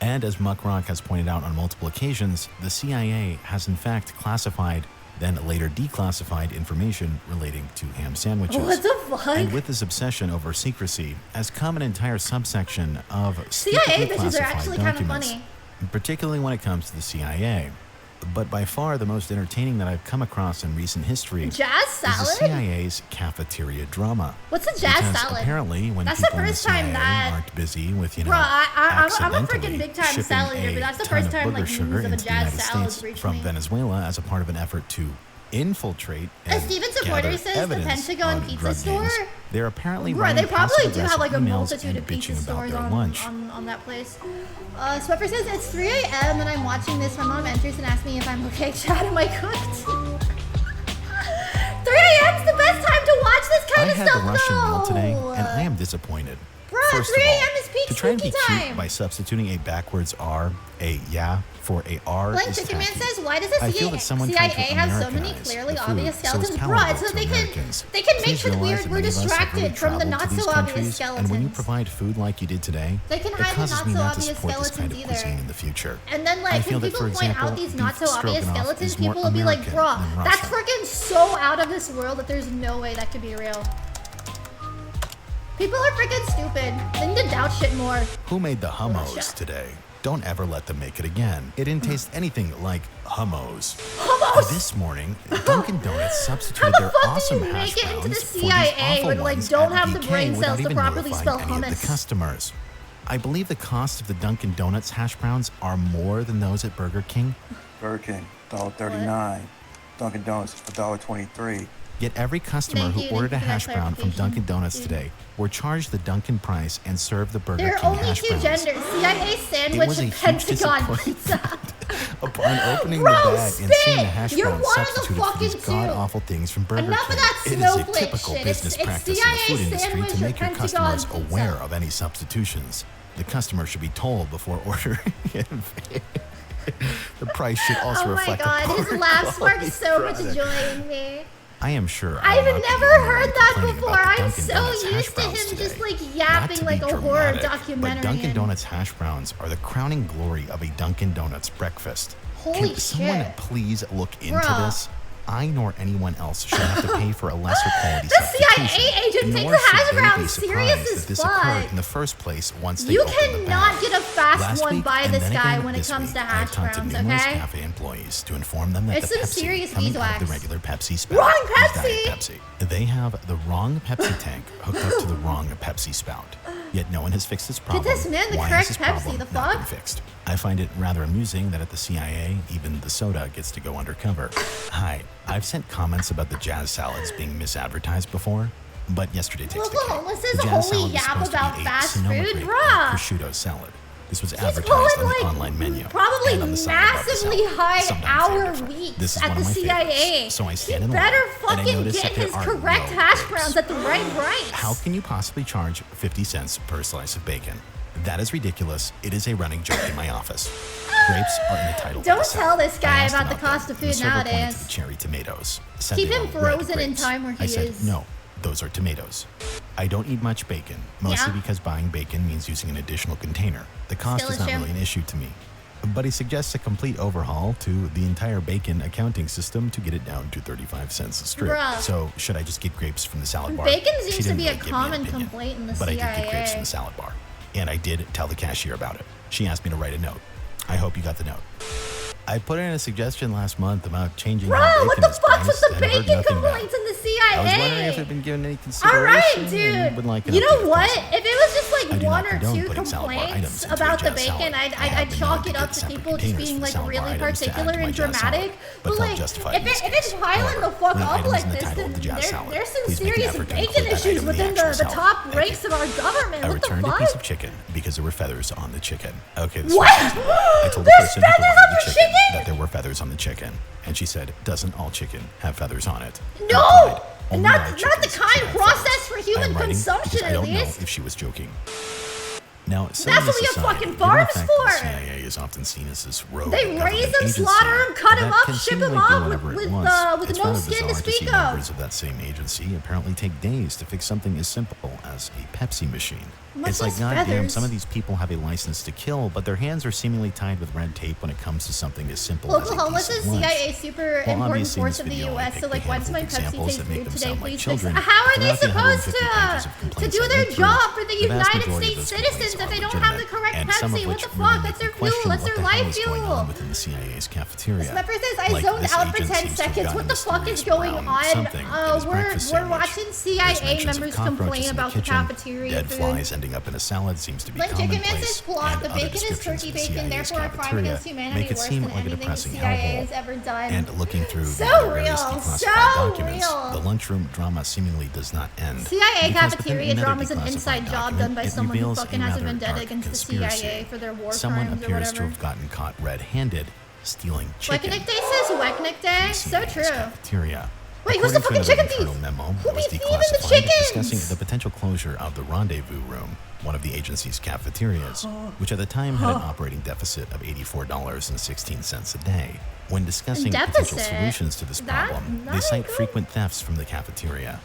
And as Muckrock has pointed out on multiple occasions, the CIA has in fact classified, then later declassified information relating to ham sandwiches. What the fuck? And with this obsession over secrecy has come an entire subsection of CIA secretly bitches are classified actually kind of documents, funny. particularly when it comes to the CIA. But by far the most entertaining that I've come across in recent history Jazz is the salad? CIA's cafeteria drama. What's a jazz Because salad? apparently when That's the people in the first time CIA that- aren't busy with, Bro, I'm a freaking accidentally big time shipping salad eater, a but that's the ton first of time booger like sugar news of a into the jazz United salad States reached from me. Venezuela as a part of an effort to infiltrate A and Steven gather supporter says the evidence Pentagon on pizza drug store? gangs. They're apparently Bro, running they probably do have like a passive-aggressive emails multitude and of pizza bitching about stores their on, lunch. on that place. Swepper says it's 3 a.m. and I'm watching this. My mom enters and asks me if I'm okay. Chad, am I cooked? 3 a.m. is the best time to watch this kind I of had stuff, the Russian though. meal today, and I am disappointed. Bruh, First 3 of all, a.m. is peak to try and be spooky cute time. by substituting a backwards R, a yeah, for a R Blank is Chicken Man tacky. says, why does the I feel that someone tried to CIA have so many Americanize clearly the food obvious so it's skeletons? Bruh, palatable so to they Americans. can make Please sure realize that we're many of us have distracted really from the traveled to not these so obvious countries, skeletons. And when you provide food like you did today, They can it hide the causes not me so not to obvious support this kind of skeletons cuisine either. in the future. And then, I like, feel when that, for people point example, out these beef not so obvious stroganoff skeletons, is more people will be like, American bruh, than that's Russian." freaking so out of this world that there's no way that could be real. People are freaking stupid. They need to doubt shit more. Who made the hummos Russia. today? Don't ever let them make it again. It didn't taste anything like hummos. Hummus! This morning, Dunkin' Donuts How substituted the their fuck awesome do you hash make it into browns the for these CIA awful when, like, ones don't at have the BK brain without cells to even properly notifying spell any of hummus? the customers. I believe the cost of the Dunkin' Donuts hash browns are more than those at Burger King. Burger King, $1.39. Dunkin' Donuts is $1.23. Yet every customer Thank you, who ordered a thank you for that hash brown from clarification. Dunkin' Donuts today were charged the Dunkin' price and served the Burger There are King only hash two browns. genders, CIA It sandwich was a and huge Pentagon disappointment. pizza. Upon opening Bro, the bag and seeing the spit! hash You're browns one of the substituted for these fucking two. god-awful things from Burger Enough of King, that it is a snowflake typical shit. business It's practice in CIA the food industry sandwich to or make your Pentagon customers pizza. aware of any substitutions. The customer should be told before ordering it. The price should also Oh my reflect god, the his poor laugh quality sparks so much product. joy in me. I am sure I've will not be never the only heard one that complaining before. about the I'm Dunkin' so Donuts hash used to browns him today. just like Not yapping to like be a horror dramatic, documentary. But Dunkin' Donuts hash browns are the crowning glory of a Dunkin' Donuts breakfast. Holy Can someone shit. please look into Bruh. this? I nor anyone else should have to pay for a lesser quality The CIA substitution. agent nor takes the should hash they browns be serious surprised as that this fuck. occurred in the first place once they You opened the cannot bag. get a fast Last one week, by and this then guy again when it this comes week, to I hash talked to browns, numerous okay? cafe employees to inform them that It's the some Pepsi serious coming out of the beeswax. regular Pepsi spout Wrong is Diet Pepsi! Pepsi. They have the wrong Pepsi tank hooked up to the wrong Pepsi spout. Yet no one has fixed this problem. this man the Why correct has this Pepsi, problem the not been fuck? fixed? I find it rather amusing that at the CIA, even the soda gets to go undercover. Hi, I've sent comments about the jazz salads being misadvertised before, but yesterday takes the Local cake. homeless The is jazz holy salad was yap supposed to about be a fast Sonoma food, grape bruh. and prosciutto salad. This was He's advertised pulling on the like online menu. probably and on the side above the massively salad. high Sometimes hour they're different. weeks This is at one the of my CIA. favorites. So I stand He in better line, and I fucking notice get that there his are correct no hash grapes. browns at the right price. How can you possibly charge 50 cents per slice of bacon? That is ridiculous. It is a running joke in my office. Grapes are in the title. Don't of the tell salad. this guy I asked about the them, cost of and the food server pointed to nowadays. the cherry tomatoes. Said Keep they him were red frozen in grapes. time where I he said, is. no, those are tomatoes. I don't eat much bacon, mostly Yeah. because buying bacon means using an additional container. The cost Still is not issue. really an issue to me. But he suggests a complete overhaul to the entire bacon accounting system to get it down to 35 cents a strip. Bruh. So should I just get grapes from the salad bar? Bacon She seems to didn't be a really give me an common opinion, complaint in the but I did get grapes CIA. from the salad bar. And I did tell the cashier about it. She asked me to write a note. I hope you got the note. I put in a suggestion last month about changing Bro, how what bacon the is fuck's with priced, the and I've heard bacon nothing back. complaints in the CIA? I was wondering if it had been given any All consideration. right, and dude. would like an You know update if what? possible. If it was just I like do one not or condone two putting salad bar items complaints into a about the jazz bacon, salad. I'd I have been known chalk to it get up to separate people just containers being for like salad bar really items to add particular to my and jazz salad, dramatic. but But felt like, justified if in this it's case. piling the However, fuck when an up item is like in the this, title then of the jazz salad, there's some please make an serious effort to bacon include that issues item in the within actual the salad. top Thank ranks you. of our government. I What the returned a fuck? piece of chicken because there were feathers on the chicken. Okay, this What? was easy. I told the There's person who feathers provided on the your chicken chicken? that there were feathers on the chicken, and she said, "Doesn't all chicken have feathers on it?" I No! replied, "Only Not our the chickens kind should have processed feathers." for human I'm writing consumption, because I at don't know least. if she was joking. Now, That's what we have fucking farms for. The CIA is often seen as this rogue They raise them, agency, slaughter them, cut them that up, can ship them seemingly do off whatever it with wants. no It's skin rather to bizarre speak see of. members of that same agency apparently take days to fix something as simple as a Pepsi machine. Much It's like, less goddamn, feathers. some of these people have a license to kill, but their hands are seemingly tied with red tape when it comes to something as simple as a Oklahoma's a decent lunch. CIA super Well, important obviously, force this of the video I U.S. picked So, like, a when's handful my of Pepsi examples taste that make food them today? sound like Please fix. children. How are they Throughout the supposed 150 pages of to complaints do I their read through, job for the the vast United majority of States those citizens complaints if they are don't have the legitimate, correct and some of Pepsi? What which the really fuck? make That's you their fuel. question That's what their the hell life is going on fuel. within the CIA's cafeteria. Snapper says, I Like, zoned this out for agent 10 seems to have seconds. gotten What the this fuck is mysterious going brown on? something in his breakfast We're sandwich. watching There's CIA mentions of members cockroaches complain in the about the kitchen, cafeteria dead food. flies ending up in a salad seems to be Like Chicken Man commonplace, says, plot, and the other bacon is descriptions turkey of the bacon, CIA's therefore a crime cafeteria against humanity make it worse seem than like a anything the depressing CIA hellhole. has ever done. And looking through So the various real, declassified so documents, real. the lunchroom drama seemingly does not end. CIA Because within cafeteria another drama is an declassified inside job document, done by it someone who reveals fucking a has a rather vendetta dark against the conspiracy. CIA for their war Someone crimes or appears to whatever. have gotten caught red-handed stealing chicken. Weknick Day says Weknick Day. So CIA's true. Cafeteria. Wait, who's the According fucking to another chicken thief? internal memo Who that was be thieving the declassified chickens? discussing the potential closure of the Rendezvous Room, one of the agency's cafeterias, which at the time had an operating deficit of $84.16 a day. When discussing potential Deficit? solutions to this That- problem, that they ain't cite good. frequent thefts from the cafeteria.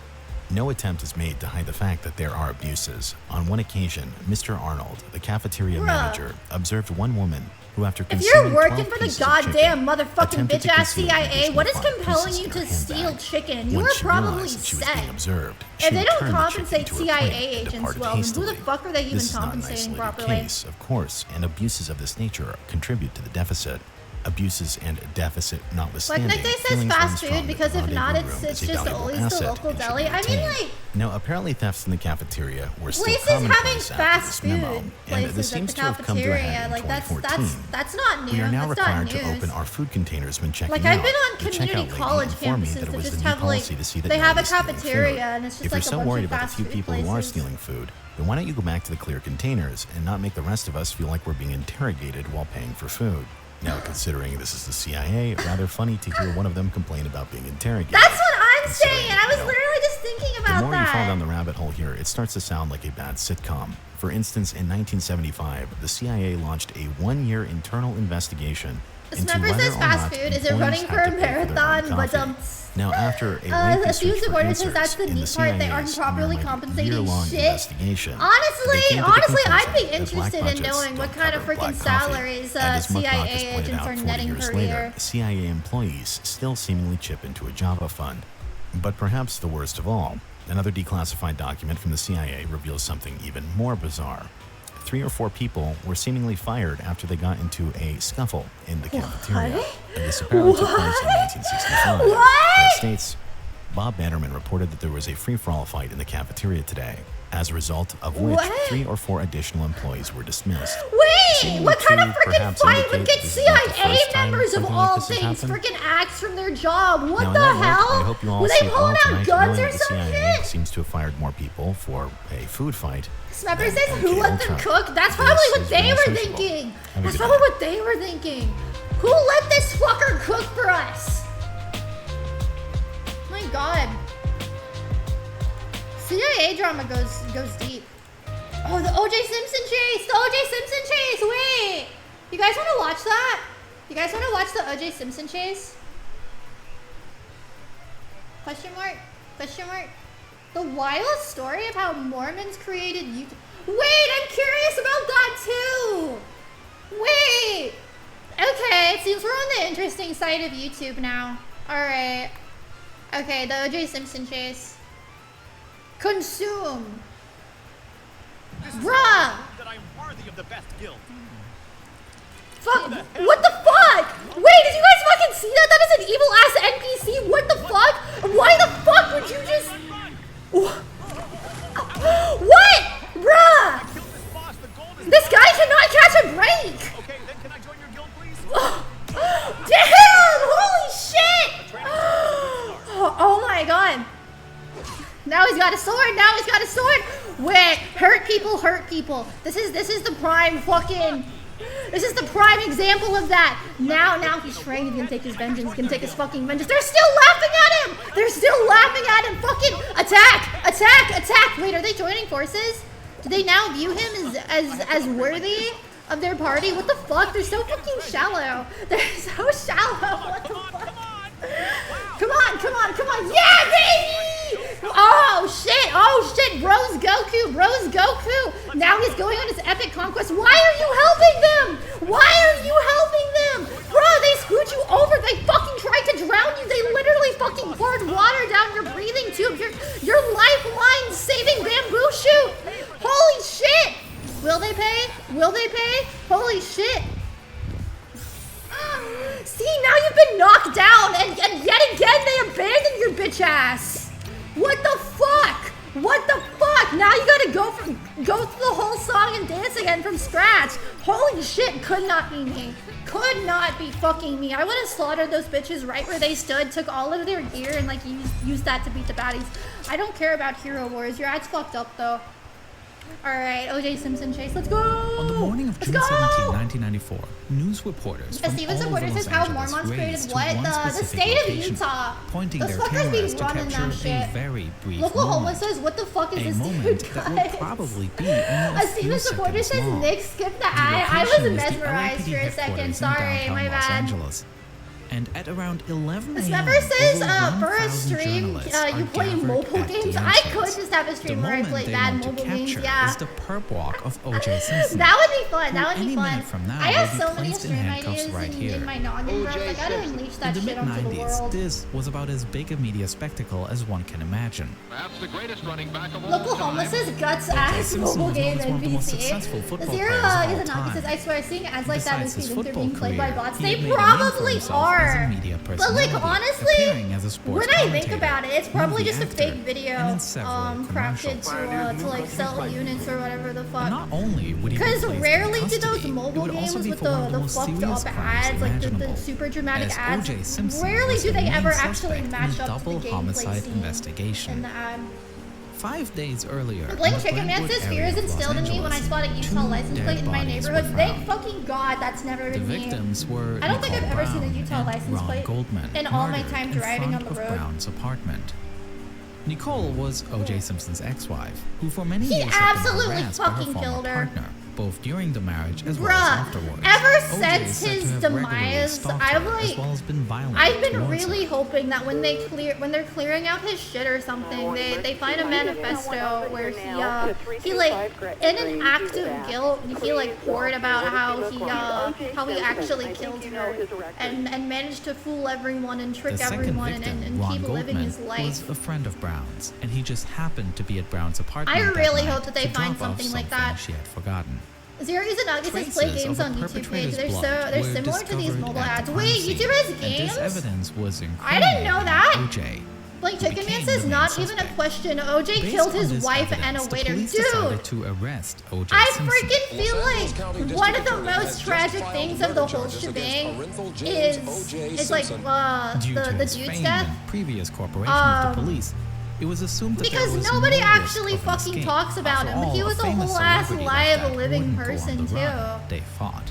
No attempt is made to hide the fact that there are abuses. On one occasion, Mr. Arnold, the cafeteria Bruh. manager, observed one woman who, after If consuming you're working 12 for the pieces of goddamn chicken, motherfucking attempted to bitch ass conceal an CIA, additional what is 5 compelling pieces you in to her steal handbag. chicken? You When are she probably realized that she was set. being observed, If she they don't returned the compensate chicken to her CIA plate and agents departed well, then who the hastily. fuck are they even This is not an compensating isolated properly? case, of course, and abuses of this nature contribute to the deficit. Abuses and deficit notwithstanding, Like Nick Day says feelings fast run strong food that because the if not, Rendezvous it's Room it's is a just valuable always the asset local and should deli. be I mean, retained. like Now, apparently thefts in the cafeteria were still places having commonplace after fast this food memo, and places this at seems the to have come to a cafeteria, head in like that's 2014. that's not new. We are now That's not required to news. open our food containers when checking Like out. I've been on The community checkout lady college informed me campuses that it that was just the new have like policy to see that they no have one a is stealing cafeteria food. and it's just If like you're a so bunch worried of about the fast few food people who are places. stealing food, then why don't you go back to the clear containers and not make the rest of us feel like we're being interrogated while paying for food? Now, considering this is the CIA, rather funny to hear one of them complain about being interrogated. That's what I'm Considering, saying. I was you know, literally just thinking the about more you fall that. down the rabbit hole here, it starts to sound like a bad sitcom. For instance, in 1975, the CIA launched a one-year internal investigation into Snapper whether says or fast not food. Is it employees running had for to a pay for their own marathon? But coffee. Now, after a lengthy a search few for supporters says answers that's the in neat part. They aren't CIA's properly nearly compensating year-long shit. investigation, Honestly, they came to the I'd conclusion be that black interested in budgets knowing what don't kind of cover freaking black coffee. salaries And as Muck Rock has CIA pointed agents out are 40 netting years per later, year. CIA employees still seemingly chip into a Java fund. But perhaps the worst of all, another declassified document from the CIA reveals something even more bizarre. 3 or 4 people were seemingly fired after they got into a scuffle in the cafeteria. What? And this apparently took place in 1965. What? It states, Bob Bannerman reported that there was a free-for-all fight in the cafeteria today, as a result of which What? 3 or 4 additional employees were dismissed. Wait, Seeming what kind of to freaking perhaps fight would indicate get this is not the CIA first time members of something like all this has things happened? freaking axed from their job? What Now, the on that note, hell? I hope you all Were they sleep well pulling out tonight, guns knowing or that the some CIA shit? seems to have fired more people for a food fight. Snapper than says MK who let them Ultra. cook? That's This probably what is they very were sociable. thinking. Have a That's good probably night. what they were thinking. Who let this fucker cook for us? My god. CIA drama goes deep. Oh, the O.J. Simpson chase! The O.J. Simpson chase! Wait! You guys want to watch that? You guys want to watch the O.J. Simpson chase? Question mark? Question mark? The wild story of how Mormons created YouTube. Wait, I'm curious about that too! Wait! Okay, it seems we're on the interesting side of YouTube now. Alright. Okay, the O.J. Simpson chase. Consume. Bruh! That I am worthy of the best guild. Fuck! What the fuck? Wait, did you guys fucking see that? That is an evil ass NPC. What the fuck? Why the fuck would you just? What, bruh? This guy cannot catch a break. Okay, then can I join your guild, please? Damn! Holy shit! Oh my god. Now he's got a sword. Now he's got a sword. Wait, hurt people, hurt people. This is the prime fucking. This is the prime example of that. Now he's trained. He's gonna take his vengeance. He's gonna take his fucking vengeance. They're still laughing at him. They're still laughing at him. Fucking attack, attack, attack. Wait, are they joining forces? Do they now view him as worthy of their party? What the fuck? They're so fucking shallow. They're so shallow. What the fuck? Come on, come on, come on. Yeah, baby! Oh shit, Bro's Goku. Now he's going on his epic conquest. Why are you helping them? Why are you helping them? Bro, they screwed you over. They fucking tried to drown you. They literally fucking poured water down your breathing tube. Your lifeline saving bamboo shoot. Holy shit. Will they pay? Will they pay? Holy shit. See, now you've been knocked down, and yet again they abandoned your bitch ass. What the fuck? What the fuck? Now you gotta go through the whole song and dance again from scratch. Holy shit, could not be me. Could not be fucking me. I would have slaughtered those bitches right where they stood, took all of their gear, and like used that to beat the baddies. I don't care about hero wars. Your ad's fucked up though. Alright, OJ Simpson chase, let's go! On the morning of June 17, 1994, news reporters from Steven all over supporter Los says how Angeles Mormons created raced to what? one The specific state of location, Utah. pointing Those their fuckers be cameras to running capture that shit. a very brief Local moment. homeless says, what the fuck is A this moment dude that doing? will probably be only A a Steven few supporter seconds says, long. Nick, skip the The ad. I location was is the mesmerized LAPD for a second. headquarters in Sorry, downtown my Los bad. Angeles. And at around 11 a.m., Smepper says, over for a 1,000 stream, journalists are you play gathered mobile at the games. I entrance. could just have a The stream where I moment play they bad want to mobile games, capture yeah. is the perp walk of O.J. Simpson. That would be fun. That would Any be fun. minute from now, I have will be so many placed in stream handcuffs ideas right here. in my noggin, bro. I gotta unleash that In the shit onto the mid-90s, world. this was about as big a media spectacle as one can imagine. Perhaps the greatest running back of all Local time. homeless's guts O.J. ass Simpson mobile was known game as one of the most NPC. successful football Zero players of all is a knock. He says, time. I swear, seeing ads like that Besides is his feeding they're football being played by career, bots. he They had made a name for probably himself as a are. media But like personality, honestly, appearing as a sports when I think commentator, about it, it's probably movie just a actor, fake video and in several crafted commercials. to like sell units or whatever the And fuck. not only would he be Because placed in rarely do custody, those it mobile would also games be with for one of the the most fucked serious up crimes ads, like the imaginable, super dramatic as ads, O.J. Simpson rarely was do the they main ever suspect actually in match a up to double the gameplay homicide scene investigation. in the ad. 5 days earlier, Blink in the Chicken Man Brentwood says fear area is of Los instilled in me when I Angeles, spot a Utah 2 license dead plate in my bodies were neighborhood. Thank found. fucking God that's never The been me. victims were I don't think Nicole I've ever seen a Brown Utah and license Ron plate Goldman in all my murdered time in driving front on the of road. Brown's apartment. Nicole was O.J. Simpson's ex-wife, who for many He years had been absolutely harassed by her fucking former killed her. partner, both during the marriage as well as Bruh, afterwards. ever O.J. since is said to his have regularly demise, stalked I've her, as like, well as been violent I've been towards really her. hoping that when they're clearing out his shit or something, they find a manifesto where he like in an act of guilt he like poured about how he actually killed her and managed to fool everyone and trick The second everyone victim, and Ron keep living Goldman, his life. was a friend of Brown's, and he just happened to be at Brown's apartment I that really night hope that they to find drop off something like that. she had forgotten. Zero Is a Nugget says play Traces games of on the YouTube page. perpetrator's They're blood they're were similar to these discovered mobile at ads. the Wait, crime scene, YouTube has and games? this evidence was I didn't know that. O.J. Blink who Chicken Man became says the main not even a suspect. question. OJ Based killed on his this wife evidence, and a the waiter. police Dude, decided to arrest O.J. I Simpson. freaking feel like one of the most tragic things of the whole shebang is like Due to the his dude's fame death. and previous cooperation with the police, it was assumed that there Because was nobody no risk actually of an fucking escape. talks about After him. all, He was a famous whole ass celebrity live, like that living wouldn't go on person, the run. too. They fought.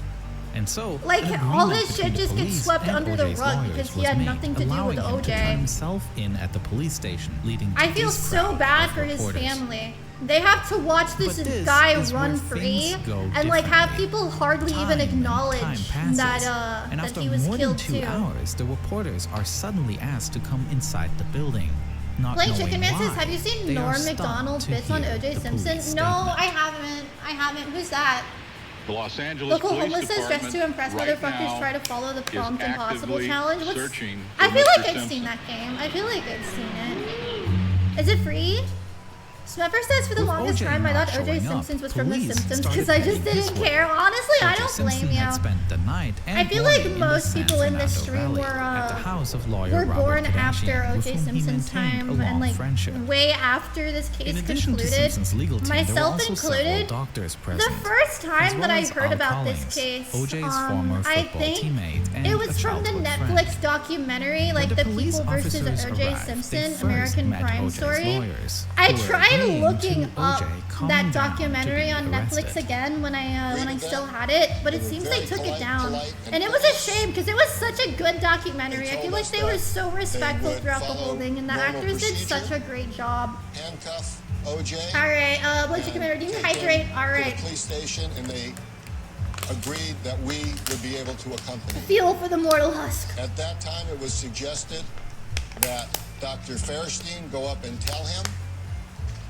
And so, Like, an all agreement this between shit the just gets police swept and under the O.J.'s rug lawyers because he was had made, nothing to do with allowing him to OJ. turn himself in at the police station, leading to I feel this so crowd bad of for his reporters. family. They have to watch this But this guy is run where free things go and like have differently. people hardly even Time acknowledge passes, that and after he was more killed than 2 too. hours, the reporters are suddenly asked to come inside the building. Not Blake knowing Chicken Man says, why, have you seen they are Norm stunned McDonald's to bits on hear OJ the Simpson? police No, statement. I haven't. Who's that? The Los Angeles Local Police homeless says Department dressed to impress right motherfuckers now try to follow the prompt impossible actively challenge. searching I for feel Mr. like I've Simpson. seen that game. I feel like I've seen it. Is it free? Smepper says for the With longest O.J. time I not thought OJ showing up, Simpsons was from The police Simpsons started because I just heading his didn't way. care. Honestly, I O.J. don't Simpson blame had you. spent the night and I feel like morning in most the San people in this Fernando stream Valley at the house of lawyer were Robert born Kardashian, after with OJ whom he Simpson's maintained a time and long like friendship. way after this case In addition to concluded, Simpson's legal team, there were myself also included. several doctors The present. first as time well that I as heard Al about Collins, this case, O.J.'s former I football think teammate and it a was from the childhood Netflix friend. documentary, When like the the police People versus officers O.J. arrived, they Simpson, first American met Crime O.J.'s Story. lawyers, I who were tried agreeing looking to up O.J. calming that down to documentary be on Netflix arrested. again when I still had it, but it seems they took it down, and it was a shame because it was such a good documentary. I feel like they were so respectful throughout the whole thing, and the actors did such a great job. Handcuff OJ. All right, Blake Chicken Man, redeem hydrate. All to right. the police station, and they agreed that we would be able to accompany. Fuel for the mortal husk. At that time, it was suggested that Dr. Fairstein go up and tell him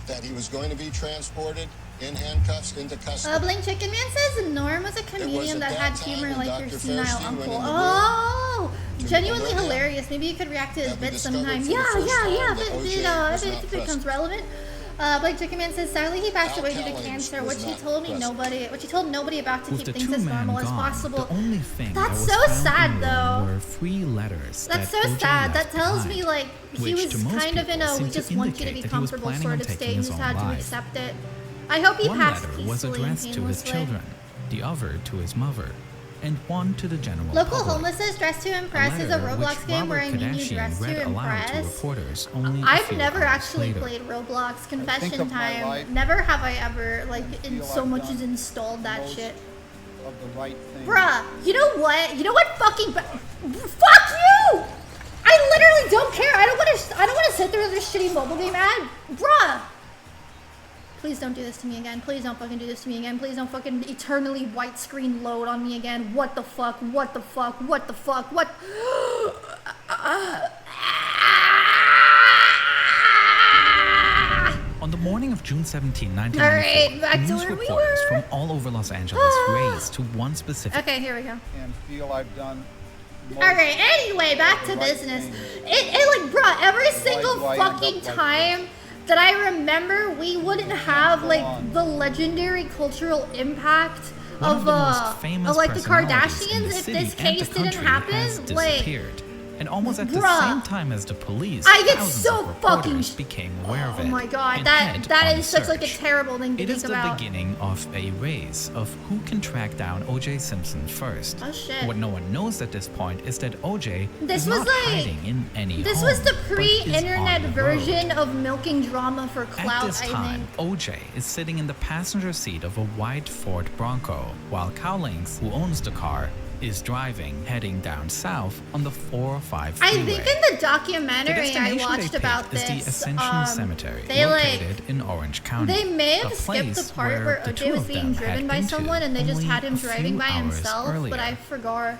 that he was going to be transported in handcuffs into custody. Blink Chicken Man says Norm was a comedian that had humor like your Dr. senile Fairstein went uncle. in the room Oh, to genuinely alert him hilarious. Maybe you could react to his that we bits discovered sometime. for the Yeah, first yeah, time yeah. that If OJ it, was if not it becomes present. relevant. Blake Chicken Man says sadly he passed Al away due to Callings cancer, was which he not told me present. which he told nobody about to With keep the things two as men normal as gone, possible. the only thing That's that so was found sad, in the room though. were 3 letters That's that so OJ sad. That left tells behind, me like he which was to most kind of in people a we seemed to just want you to be indicate that he was comfortable planning sort on of taking state. You his just own had to life. accept it. I hope he One passed letter peacefully was addressed and to his painlessly. children, the other to his mother, and one to the general Local public. homelessness dressed to A impress is a letter Roblox which game where Robert I mean you Kardashian dress read to aloud to impress. reporters only a I've few never hours actually later. played Roblox. Confession of my time. life Never have I ever like in feel so I've much done as installed that most shit. of the right thing. Bruh, you know what? You know what fucking fuck you! I literally don't care. I don't want to sit through this shitty mobile game ad. Bruh. Please don't do this to me again. Please don't fucking do this to me again. Please don't fucking eternally white screen load on me again. What the fuck? What the fuck? What the fuck? What? On the morning of June 17, Alright, 1994, back to news where we reporters were. from all over Los Angeles raced to one specific Okay, here we go. And feel I've done most Alright, anyway, back to the right business. thing. It like, bruh, every single do I end up fucking like time that I remember, we wouldn't have like the legendary cultural impact One of the most famous like the personalities in Kardashians. the If city this and case the didn't country happen, has like, disappeared. And almost at the Bruh. same time as the police, I get thousands so of fucking reporters became aware of oh it. my god, and that head that on is such like a search. terrible thing to It think is the about. beginning of a race of who can track down O.J. Simpson first. Oh shit. What no one knows at this point is that O.J. This is was not like- hiding in any This home, was the but is pre-internet on the road. version of milking drama for clout, At this I time, think. O.J. is sitting in the passenger seat of a white Ford Bronco, while Cowlings, who owns the car, is driving, heading down south on the 405 I freeway. think in the The documentary I destination watched they about picked this, is the Ascension Cemetery, they located in Orange County. they may have a skipped the place part where the OJ two was of being them driven had by been to someone and they just only had him a driving few by hours himself, earlier. but I forgot.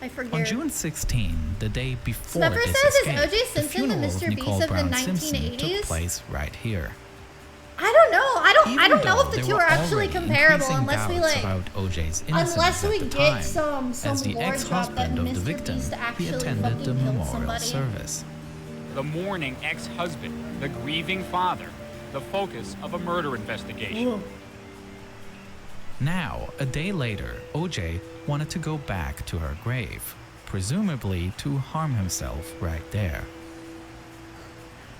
I forget. On June 16, the day before Snuffer this says, is escape, O.J. the Simpson the funeral of Mr. Nicole Beast of the Brown Simpson 1980s? took place right here. I don't know. I Even don't know though if the there two were are actually already comparable increasing unless we doubts like about O.J.'s innocence unless at we the get time, some as the lore drop that ex-husband of the Mr. victim, Beast he actually attended fucking the killed memorial somebody. service. The mourning ex-husband, the grieving father, the focus of a murder investigation. Ooh. Now, a day later, O.J. wanted to go back to her grave, presumably to harm himself right there.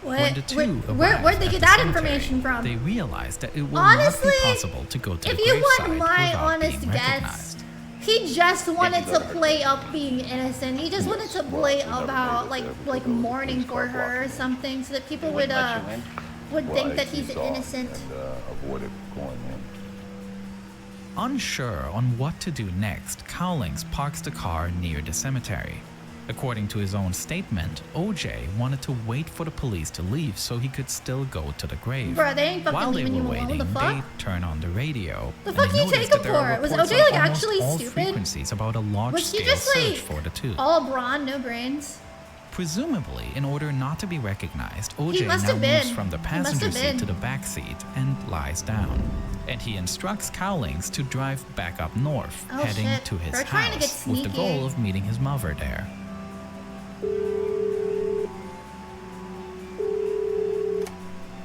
When the two Where'd arrived they at get the that cemetery, information from? They realized that it would Honestly, not be possible to go to if the you want gravesite my without honest being guess, recognized. he just wanted to play up being innocent. He just wanted to play about like mourning for her or something, so that people would think that he's innocent. Unsure on what to do next, Cowlings parks the car near the cemetery. According to his own statement, O.J. wanted to wait for the police to leave so he could still go to the grave. Bruh, they ain't fucking While they leaving were you alone. waiting, The they fuck? turn on the radio. The and fuck they you notice take that him there are for? Was reports O.J. on like almost actually all stupid? frequencies about a Was he large-scale just search like for the two. all brawn, no brains? Presumably, in order not to be recognized, O.J. must now have been. moves from the He must passenger have seat been. to the back seat and lies down. And he instructs Cowlings to drive back up north, Oh, heading shit. to his They're trying to get house with the sneaky. goal of meeting his mother there.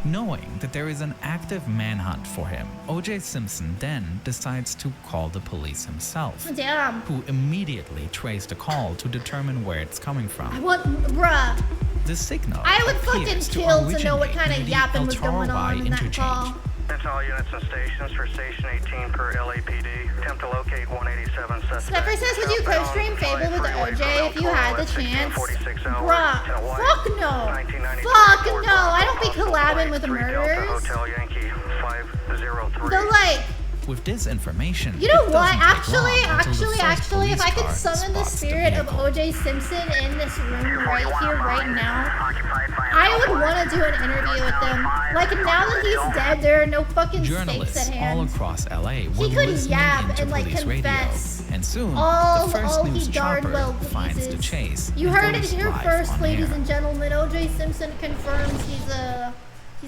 Knowing that there is an active manhunt for him, O.J. Simpson then decides to call the police himself, Damn. who immediately trace the call to determine where it's coming from. I want, bruh. The signal I would fucking appears kill to know what originate kind of near the yapping El was going Toro on in that interchange. call. Attention all units and stations for Station 18 per LAPD. Attempt to locate 187 suspect. Snuffer says, would you co-stream Fable with OJ if you had the chance? Bruh, fuck no. Fuck no. I don't be collabing with a murderers. Hotel Yankee 503. The like, with disinformation. You know it what? doesn't take long until the first Actually, if police I could car summon the spots spirit of vehicle. O.J. Simpson in this room right here, right now, I would want to do an interview with him. Like, now that he's dead, there are no fucking stakes Journalists at all hand. across LA were He could listening yab into and, like, police confess radio, and soon all the first news he darn chopper well finds the pleases. chase. You and heard it goes here live first, on ladies air. and gentlemen. O.J. Simpson confirms he's a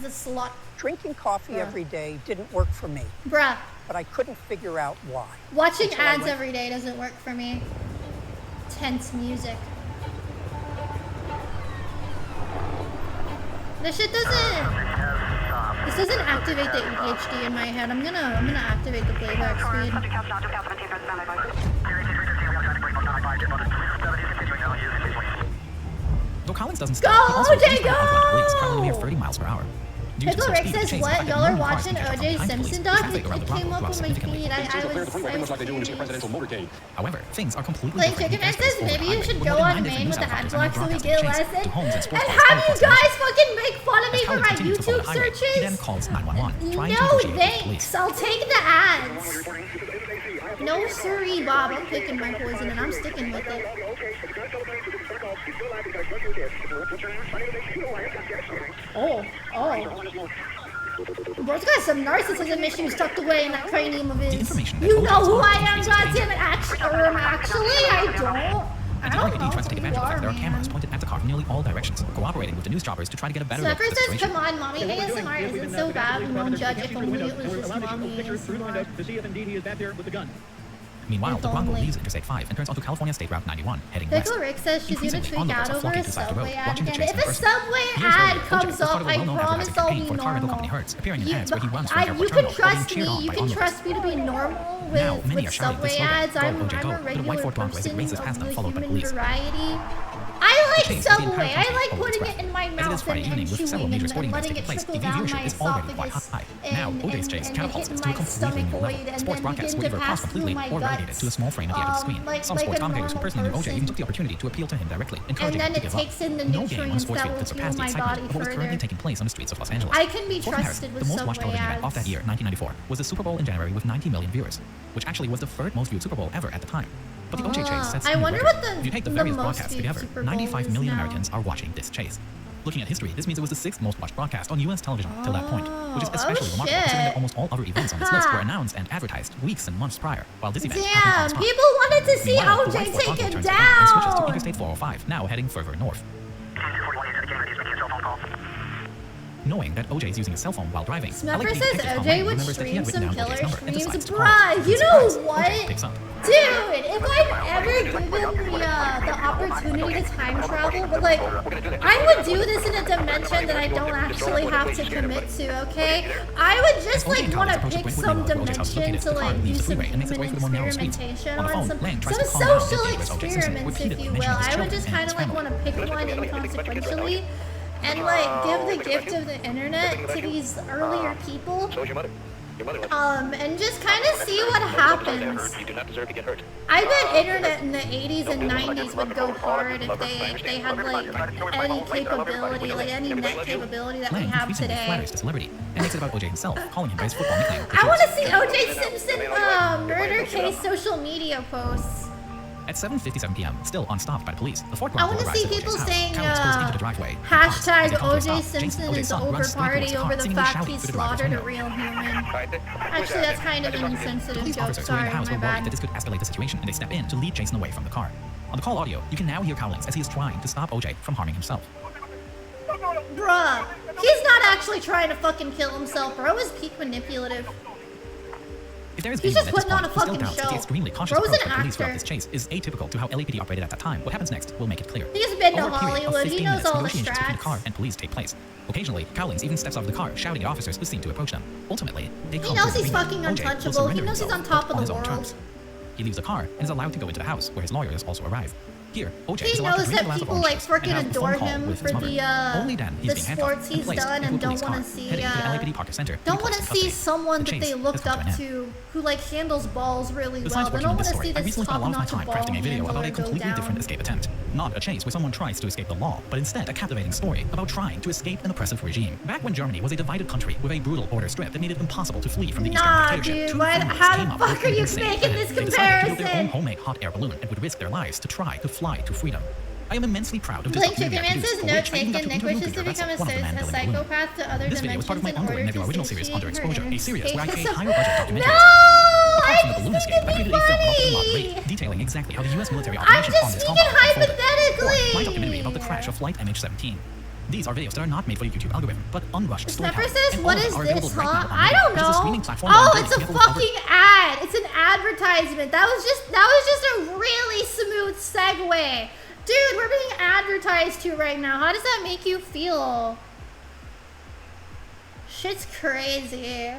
slut. Drinking coffee every day didn't work for me, Bruh, but I couldn't figure out why. watching Until I ads went- every day doesn't work for me. Tense music. This shit doesn't. This doesn't activate the ADHD in my head. I'm gonna activate the playback speed. Though Collins doesn't Go, stop, he also OJ, reaches out to police, go! traveling a mere 30 miles per hour. Due to Pickle such Rick speed, the says, chase what? affected Y'all are more cars watching than ever from O.J. behind police. Simpson The doc? traffic It around the came block up dropped on my significantly. feed. I was curious. However, things are completely Like different. Chicken Man in the says, airspace over maybe the you highway, should with go more than on 9 different main news with the outlets ad and block so we broadcast get the chase lesson. to homes and And sports have bars you all across the guys nation. fucking make fun of me As for Collins my continues to follow YouTube the highway, he then searches? calls 911, trying to No negotiate with the police. thanks. I'll take the ads. No siree, Bob. I'm picking my poison and I'm sticking with it. Oh. Bro's got some narcissism issues tucked away in that cranium of his. You know who I am, goddammit. Actually, I don't. As the LAPD tries to take advantage of the fact there are cameras pointed at the car from nearly all directions, cooperating with the news choppers to try to get a better look Sucker at the says, situation. come on, mommy. ASMR isn't so bad. We won't judge if only it was just mommy ASMR. Meanwhile, the If Bronco only. leaves Interstate 5 and turns onto California State Route 91, heading west. Pickle Rick says she's gonna Increasingly, tweak onlookers out are over flocking a to the side of the Subway road, ad watching the again. chase If in a person. Subway Years ad later, comes OJ was part up, of a I well-known promise advertising I'll campaign be for the car rental company normal. Hertz, appearing in ads where he runs from You airport can terminal, while being trust cheered me. on You by can onlookers. trust me to be normal Now, many with are shouting Subway this slogan, ads. "Go, I'm OJ, go," a with a white regular Ford Bronco as it person races of past them, the followed by human police. variety. I The like chase of the Subway. entire I like country putting holds it in my As it is mouth Friday and evening, with several chewing major and sporting events letting it taking place, trickle the down viewership my is already quite esophagus high. Now, OJ's chase and catapults hitting it to a my completely new stomach level. void and Sports then broadcasts begin were to either crossed pass through completely my or relegated to a guts. small frame at the end of the screen. Like Some a sports commentators who normal personally knew OJ even person. took the opportunity to appeal to him directly, encouraging And him then to it give up. takes in the No game on a nutrients sports that field will could fuel surpass the my excitement body of what was currently further. taking place on the streets of Los Angeles. I can be For comparison, trusted with the most watched Subway television event of ads. that year, 1994, was the Super Bowl in January with 90 million viewers, which actually was the third most viewed Super Bowl ever at the time. But the OJ chase sets I a new wonder record. what the- If you take the the various most broadcasts viewed together, Super Bowl 95 is million now. Americans are watching this chase. Looking at history, this means it was the sixth most watched broadcast on U.S. television till that point, which is especially remarkable considering that almost all other events on this list were announced and advertised weeks and months prior, while this event happened on Damn, spot. people wanted to see Meanwhile, the OJ white Ford Bronco take it turns the corner and switches to down. Interstate 405, now heading further north. Knowing that OJ is using a cell phone while driving, Smepper LAPD says detective Tom OJ Lane would remembers that he stream had written some down killer OJ's number and streams. decides to call. Bruh, you To know his surprise, what? OJ picks up. Dude, if I'd ever given the opportunity to time travel, but like, I would do this in a dimension that I don't actually have to commit to, okay? I would just like want to pick some dimension to like do some human experimentation on some social experiments, if you will. I would just kind of like want to pick one inconsequentially and like give the gift of the internet to these earlier people. And just kind of see what happens. I bet internet in the 80s and 90s would go hard if they had like any capability, like any net capability that we Lang have increasingly today. flatters to celebrity and makes it about OJ himself, calling him by his football nickname. I want to see O.J. Simpson murder case social media posts. At 7:57 p.m., still unstopped by the police, the Ford I Bronco want to arrives see at OJ's people house. saying Collins pulls into the driveway. hashtag As they come to a O.J. stop, Simpson Jason, is OJ's the son, over runs straight party towards the over car, the seemingly fact shouting he through the driver's slaughtered a window. real human. Actually, that's kind of an insensitive Police joke. officers who are in Sorry, the house my were worried bad. that this could escalate the situation, and they step in to lead Jason away from the car. On the call audio, you can now hear Collins as he is trying to stop OJ from harming himself. Bruh, he's not actually trying to fucking kill himself. Bro is peak manipulative. If there is He's anyone just at this putting on point a who still fucking doubts that show. the extremely cautious Bro's approach an of police throughout actor. this chase is atypical to how LAPD operated at that time, what happens next will make it clear. He's been to Over a period of Hollywood. He 15 knows minutes, all the negotiations between the strats. car and police take place. Occasionally, Collins even steps out of the car, shouting at officers who seem to approach them. Ultimately, they He come knows to an he's agreement. fucking OJ will untouchable. He surrender knows he's himself, on top but of his the own world. terms. He leaves the car and is allowed to go into the house, where his lawyers also arrive. Here, OJ He is allowed to knows drink a that glass of people orange like juice and freaking have a adore phone call him with for his mother. Only then he's the being sports handcuffed and he's placed done into a and don't police want car, to see heading to the LAPD Parker Center to don't be want placed to in see custody. someone The that chase they has looked come to up an end. to who like handles balls really Besides well. They working don't on want this to see story, I this recently spent a lot of my top-notch time ball crafting a video handler about a go completely down. different escape attempt. Not a chase where someone tries to escape the law, but instead a captivating story about trying to escape an oppressive regime. Back when Germany was a divided country with a brutal border strip that made it impossible to flee from the Eastern Nah, dictatorship, dude, two what? families How came the up fuck with are an you insane making plan. this They decided to build their own comparison? homemade hot air balloon and would risk their lives to try to fly to freedom. I am immensely proud of this Blake documentary I Chickenman produced, says, for note which I even got taken, to Nick interview wishes to Peter become Vessel, one of the men a building the balloon. psychopath to other This video was part of my dimensions in ongoing order Nebula to original series, satiate Under her Exposure, a inner series where I create escape. higher budget documentaries. No! Apart from I'm the balloon just escape, I thinking created a film about the funny! Monterey, detailing exactly how the U.S. military I'm operation on just this speaking compound unfolded. Or hypothetically! my documentary about the crash of Flight MH17. These are videos that are not made for the YouTube algorithm, but unrushed Snapper storytelling. says, And what all of is them are available this, right huh? now on I Vimeo, don't which is a streaming know. platform Oh, that it's a enables over- fucking ad. It's an advertisement. That was just a really smooth segue. Dude, we're being advertised to right now. How does that make you feel? Shit's crazy.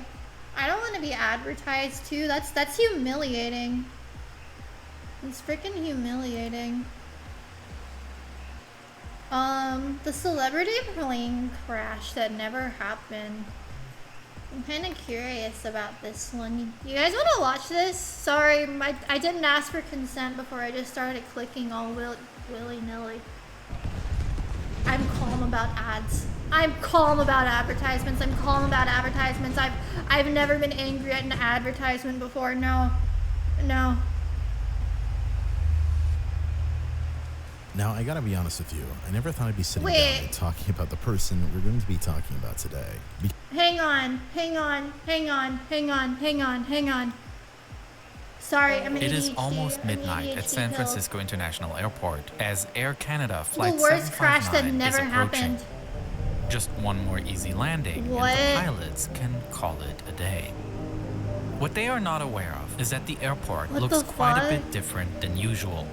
I don't want to be advertised to. That's humiliating. It's freaking humiliating. The celebrity plane crash that never happened. I'm kind of curious about this one. You guys want to watch this? Sorry, I didn't ask for consent before I just started clicking all willy-nilly. I'm calm about ads. I'm calm about advertisements. I'm calm about advertisements. I've never been angry at an advertisement before. No. No. Now, I gotta be honest with you. I never thought I'd be sitting Wait. down and talking about the person we're going to be talking about today. Hang on. Sorry, I'm an It is ADHD. almost I'm midnight at ADHD San pill. Francisco International Airport as Air Canada Flight The worst crash that 759 never is approaching. happened. Just one more easy landing, What? and the pilots can call it a day. What they are not aware of is that the airport What looks the quite a fuck? bit different than usual.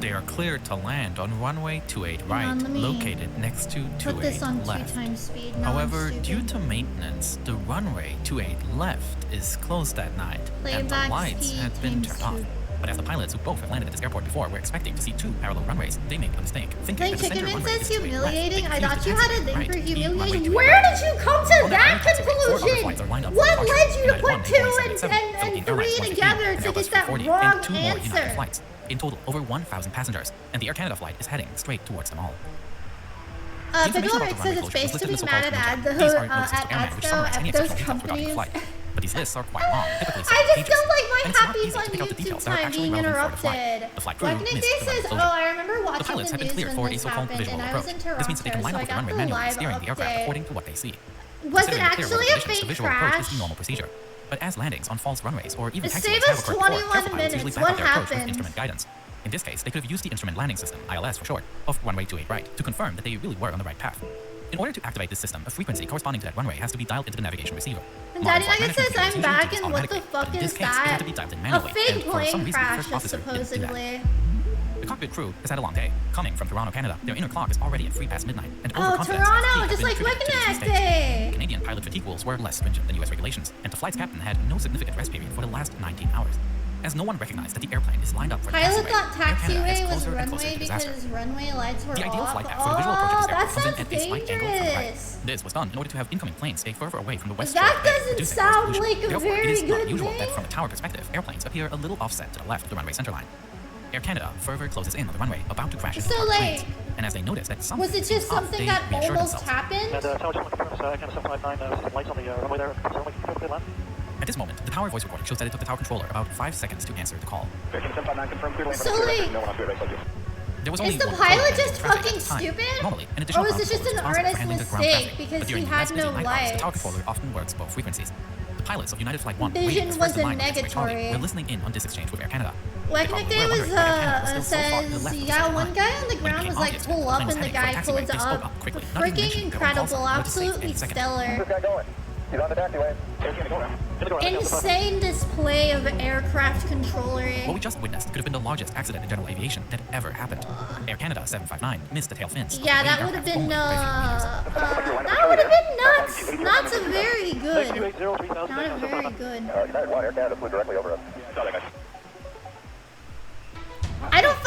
They are cleared to land on runway 28 right, on, let me located next to Put this 28 on left. 2 times speed. No, I'm However, stupid. due to maintenance, the runway 28 left is closed that night, and the Playback lights speed had been times turned 2. off. But as the pilots who both have landed at this airport before were expecting to see 2 parallel runways, they made a mistake, thinking Like that the center Chicken Man runway says is 28 left. humiliating. They I thought confused you the had a taxi thing right for to be runway humiliation. 28 Where left. did you come to On that that runway, 4 other conclusion? flights are lined up for What departure. led you to United put 1, 2 Airlines 77, and Philippine 3 Airlines 115, together and to Airbus get that 340, wrong and 2 more United answer? flights. In total, over 1,000 passengers, and the Air Canada flight is heading straight towards them all. Pickle Rick says it's based to be mad at ads though at those companies. But these lists are quite long, typically I 7 just pages. don't like my And it's not happy easy fun to pick out the YouTube details that are time actually being relevant for the flight. interrupted. The flight crew Black Nick missed Day the runway says, oh, closure. I remember The watching pilots the have been news cleared when for a this so-called happened, visual and I was approach. in This means that they can Toronto, line so up I with the got runway the manually, live steering the aircraft update. according to what they see. Was it Considering the clear actually weather a conditions, the fake visual approach crash? is the normal procedure. But as landings on false runways or even It taxiways saved have us occurred before, 21 careful pilots usually minutes. back What up their approach with happened? instrument guidance. In this case, they could have used the instrument landing system, ILS for short, of runway 28 right, to confirm that they really were on the right path. In order to activate this system, a frequency corresponding to that runway has to be dialed into the navigation receiver. And Modern Daddy flight Nugget management says computers I'm usually do back, this and what the automatically, fuck but in this is case, it had that? to be dialed in A manually, fake and for plane some reason, the crash, first just officer didn't do that. supposedly. The cockpit crew has had a long day. Coming from Toronto, Canada, their inner clock is already at 3 past midnight, and Oh, overconfidence Toronto, and fatigue just have like been attributed to these Wickenack mistakes. Day. Canadian pilot fatigue rules were less stringent than US regulations, and the flight's captain had no significant rest period for the last 19 hours. As no one recognized that the airplane is lined up for the Pilot taxiway, thought Air Canada heads taxiway was closer and closer runway to disaster. because runway lights were The ideal off. flight path for the visual approach of Oh, this that aircraft comes in sounds at a slight angle from the right. dangerous. This was done in order to have incoming planes stay further away from the west That shore of the bay, doesn't reducing sound noise pollution. like a Therefore, it very is not good unusual thing. that from a tower perspective, airplanes appear a little offset to the left of the runway centerline. Air Canada further closes in on the runway, about to crash into So, parked like, planes. And as they notice that something Was it just seems off, something they that reassure almost themselves. happened? lights on the runway there. At this moment, the tower voice recording shows that it took the tower controller about 5 seconds to answer the call. So, like, There was only is the one pilot pilot just in traffic at fucking the time. stupid? Normally, an Or additional was ground it just controller an is responsible for artist handling the ground mistake traffic. because But he during had less busy no night hours, the tower lights? controller often works both frequencies. The pilots of United Flight 1 Vision waiting for was first in a line with Charlie negatory. were listening in on this exchange with Air Canada. Like They Nick probably Day were was, wondering why Air Canada was still so far to the says, left of the yeah, center one line. guy on the When it ground became was like, obvious that pull the up, plane was and the heading for a guy taxiway, pulls they spoke up. up quickly, not even Freaking mentioning their own call incredible, sign, let it sink in absolutely a second. stellar. He's on the taxiway. Insane display of aircraft controllery. What we just witnessed could have been the largest accident in general aviation that ever happened. Air Canada 759 missed the tail fins. Yeah, that would have been, that would have been nuts. Not so very good. Not a very good. United 1, Air Canada flew directly over us. I don't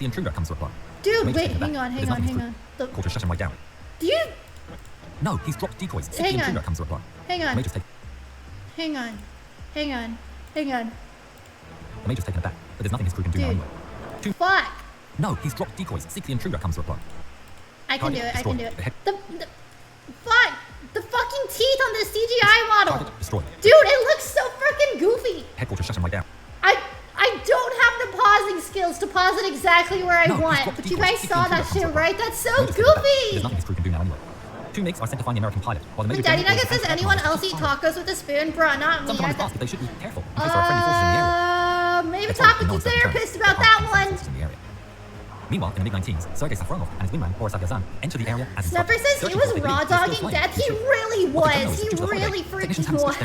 the intruder comes to reply. Dude, Major's wait, taken hang aback. on, There's hang on, nothing hang on. The, Quarter shut him right down. do you... No, he's dropped decoys. See Hang the on. intruder comes to reply. Hang on. Major's taken. Hang on. Hang on. Hang on. The Major's taken aback, but there's nothing his crew can do now Dude. anyway. Fuck. No, he's dropped decoys. Seek the intruder comes to reply. I can do Target it, I can do destroyed. it. The fuck! The fucking teeth on the CGI model! Target destroyed. Dude, it looks so freaking goofy! Headquarters shut him right down. I don't have the pausing skills to pause pause it exactly where I want. But you guys saw that shit, right? That's so goofy! There's nothing this crew can do now anyway. 2 MiGs are sent to find the American pilot, while the Major Daddy General Nugget says, orders anyone else eat tacos with a spoon? Bruh, not me. Sometimes asked that they should be careful in case there are friendly forces in the area. Maybe talk with your therapist about that one. Meanwhile, in the mid-19s, Sergei Safronov and his wingman, Boris Avyazan, enter the area as Snuffer says he was raw-dogging death. He really was. He really freaking was.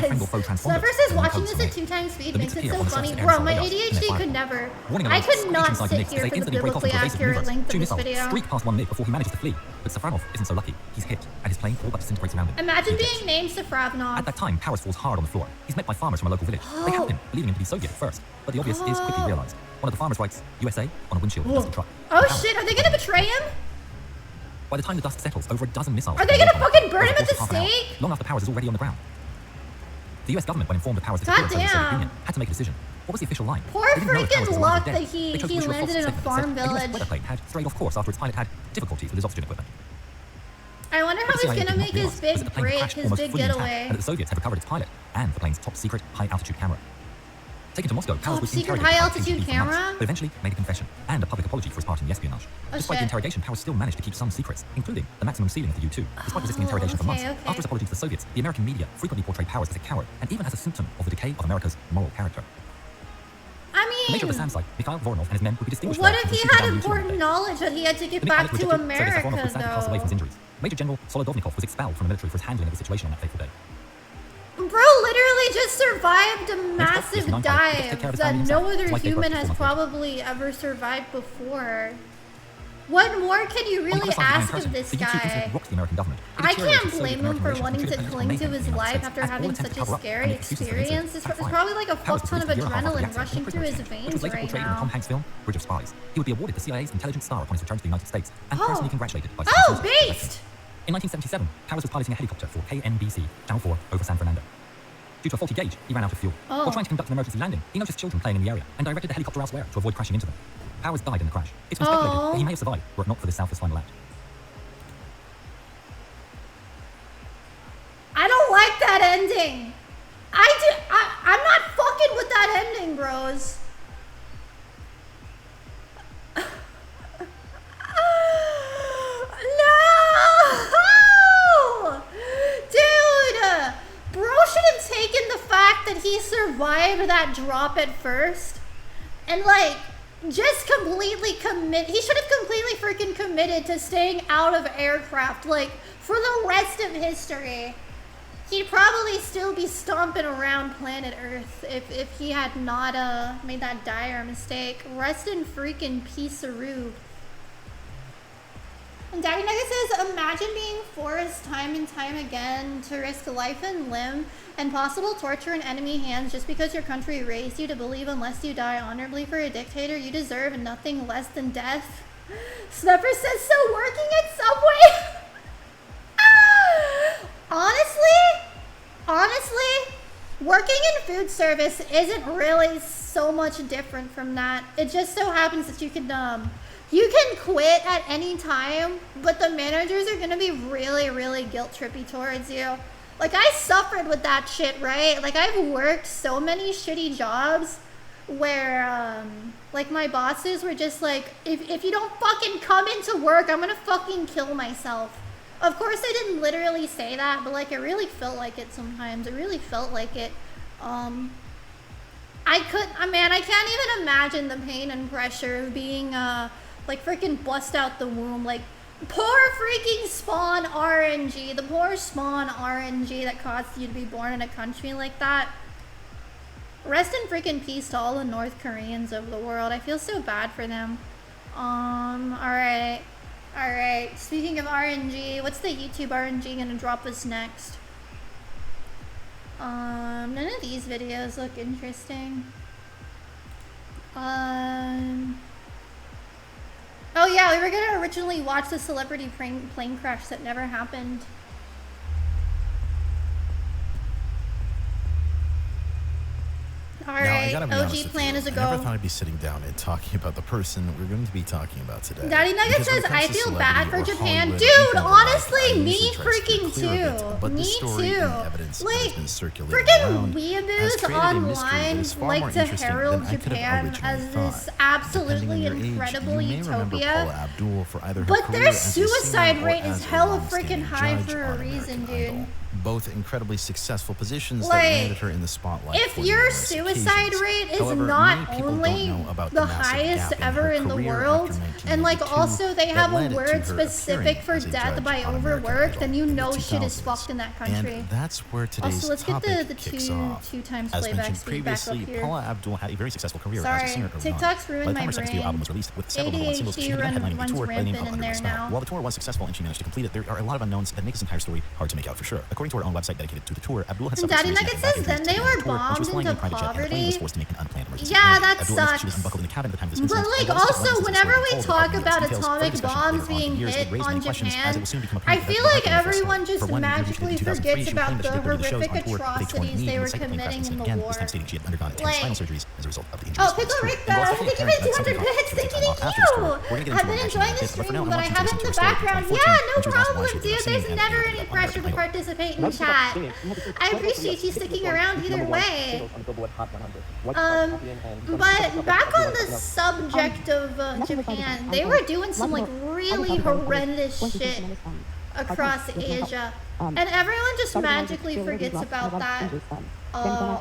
Snuffer says watching this at 2 times speed makes it so funny. Bro, my ADHD could never. I could not sit here for the biblically accurate length of this video. Streak past 1 MiG before he manages to flee. But Safronov isn't so lucky. He's hit, and his plane all but disintegrates around him. Imagine being named Safronov. At that time, Powers falls hard on the floor. He's met by farmers from a local village. They help him, believing him to be Soviet at first. But the obvious is quickly realized. One of the farmers writes, USA, on a windshield of a dusty truck. Oh shit, are they gonna betray him? By the time the dust settles, over a dozen missiles... Are they gonna fucking burn him at the stake? Long after Powers is already on the ground. The US government, when informed of Powers' disappearance over the Soviet Union, had to make a decision. What was the official line? Poor freaking luck that he landed in a farm village. The US weather plane had strayed off course after its pilot had difficulties with his oxygen equipment. I wonder how he's gonna make his big break, his big getaway. And that the Soviets had recovered its pilot and the plane's top secret high-altitude camera. Taken to Moscow, Powers was secret interrogated high-altitude for months, camera? but eventually made a confession and a public apology for his part in the espionage. Despite the interrogation, Powers still managed to keep some secrets, including the maximum ceiling of the U-2. Despite resisting interrogation for months, after his apology to the Soviets, the American media frequently portrayed Powers as a coward and even as a symptom of the decay of America's moral character. The major of the SAM site, Mikhail Voronov and his men would be distinguished. What if he had important knowledge that he had to get back to America, though? Major General Solodovnikov was expelled from the military for his handling of the situation on that fateful day. Bro literally just survived a massive dive that no other human has probably ever survived before. What more can you really ask of this guy? I can't blame him for wanting to cling to his life after having such a scary experience. It's probably like a fuck ton of adrenaline rushing through his veins right now. Tom Hanks' film, Bridge of Spies. He would be awarded the CIA's Intelligence Star upon his return to the United States and personally congratulated by Beast! In 1977, Powers was piloting a helicopter for KNBC, Channel 4, over San Fernando. Due to a faulty gauge, he ran out of fuel. While trying to conduct an emergency landing, he noticed children playing in the area and directed the helicopter elsewhere to avoid crashing into them. Powers died in the crash. It's been speculated that he may have survived were it not for this selfless final act. I don't like that ending. I'm not fucking with that ending, bros. No! Dude! Bro should have taken the fact that he survived that drop at first and like just completely he should have completely freaking committed to staying out of aircraft like for the rest of history. He'd probably still be stomping around planet Earth if he had not made that dire mistake. Rest in freaking peace-a-roo. And Daddy Nugget says, imagine being forced time and time again to risk life and limb and possible torture in enemy hands just because your country raised you to believe unless you die honorably for a dictator, you deserve nothing less than death. Snuffer says, so working at Subway? Honestly, working in food service isn't really so much different from that. It just so happens that you can quit at any time, but the managers are gonna be really, really guilt-trippy towards you. Like, I suffered with that shit, right? Like, I've worked so many shitty jobs where, like, my bosses were just like, if you don't fucking come into work, I'm gonna fucking kill myself. Of course, I didn't literally say that, but, like, it really felt like it sometimes. It really felt like it. Man, I can't even imagine the pain and pressure of being, like, freaking bust out the womb. Like, poor freaking spawn RNG. The poor spawn RNG that caused you to be born in a country like that. Rest in freaking peace to all the North Koreans of the world. I feel so bad for them. Alright. Speaking of RNG, what's the YouTube RNG gonna drop us next? None of these videos look interesting. Oh yeah, we were gonna originally watch the celebrity plane crash that never happened. Alright, gotta be OG honest with plan you, is a I never go. thought I'd be sitting down and talking about the person we're going to be talking about today. Daddy Nugget Because when says, it comes I to feel bad for celebrity or Japan. Hollywood or Dude, anything like honestly, that, I me usually try to steer freaking clear of it, too. But Me this story too. and evidence that has been circulating Freaking around has weeaboos created a mystery that online is far like more to interesting herald than I could have Japan originally as thought. this Depending on absolutely your age, incredible you may remember Paula utopia. Abdul for either her But career their as a singer suicide or rate as is a hella long-standing freaking high judge for a on reason, American dude. Idol. Both incredibly successful positions Like, that landed her in the spotlight. If for your numerous suicide occasions. rate is However, not many people only don't know about the massive highest gap in ever her in the career world, after and like 1982 also they that have a led it to word her specific appearing for as a death judge by on American overwork, Idol then you in the know shit is 2000s. fucked in that country. And that's where today's Also, let's get topic the kicks two off. times As playback mentioned speed back up previously, here. Paula Abdul had a very successful career Sorry, as a singer early TikTok's on. ruined By the my time her second studio brain. album was released, with several number one singles, she began headlining a tour by the name of in there Underground Style. now. While the tour was successful and she managed to complete it, there are a lot of unknowns that make this entire story hard to make out for sure. According to her own website dedicated to the tour, Abdul had suffered Daddy serious Nugget back says then injuries they during were the tour when she was bombed flying in into a private jet, and the plane poverty. was forced to make an unplanned emergency Yeah, landing. that Abdul admits she was sucks. unbuckled in the cabin at the time of this But incident. like Although this also, is whenever we told talk about about details, atomic further discussions bombs later on in being the years hit would raise on many questions, as it Japan, will soon become I apparent that feel the like American Air Force everyone Force. just For one, in June magically 2003, forgets she about claimed that the she did 30 shows horrific on tour with a torn atrocities knee they and were the second plane crash committing in incident the again, war. this time stating she had undergone 10 Like- spinal surgeries as a result of the injuries. Oh, Pickle Rick, thank you for 200 bits. Thank you, thank you. I've been enjoying the stream, but I have it in the background. Yeah, no problem, dude. There's never any pressure to participate in chat. I appreciate you sticking around either way. But back on the subject of Japan, they were doing some like really horrendous shit across Asia, and everyone just magically forgets about that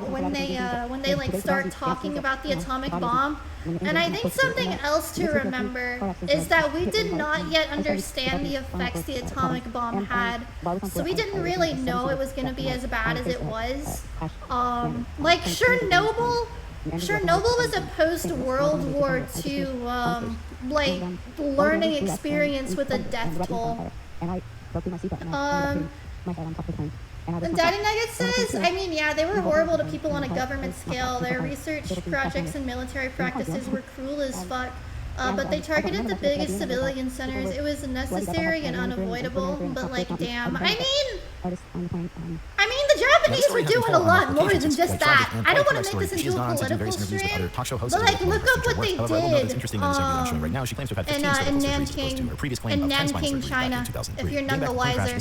when they like start talking about the atomic bomb. And I think something else to remember is that we did not yet understand the effects the atomic bomb had, so we didn't really know it was going to be as bad as it was. Like Chernobyl was a post-World War II like learning experience with a death toll. And Daddy Nugget says, I mean, yeah, they were horrible to people on a government scale. Their research projects and military practices were cruel as fuck. But they targeted the biggest civilian centers. It was necessary and unavoidable, but like, damn. I mean, the Japanese were doing a lot more than just that. I don't want to make this into a political stream, but like, look up what they did in Nanking, China, if you're none the wiser.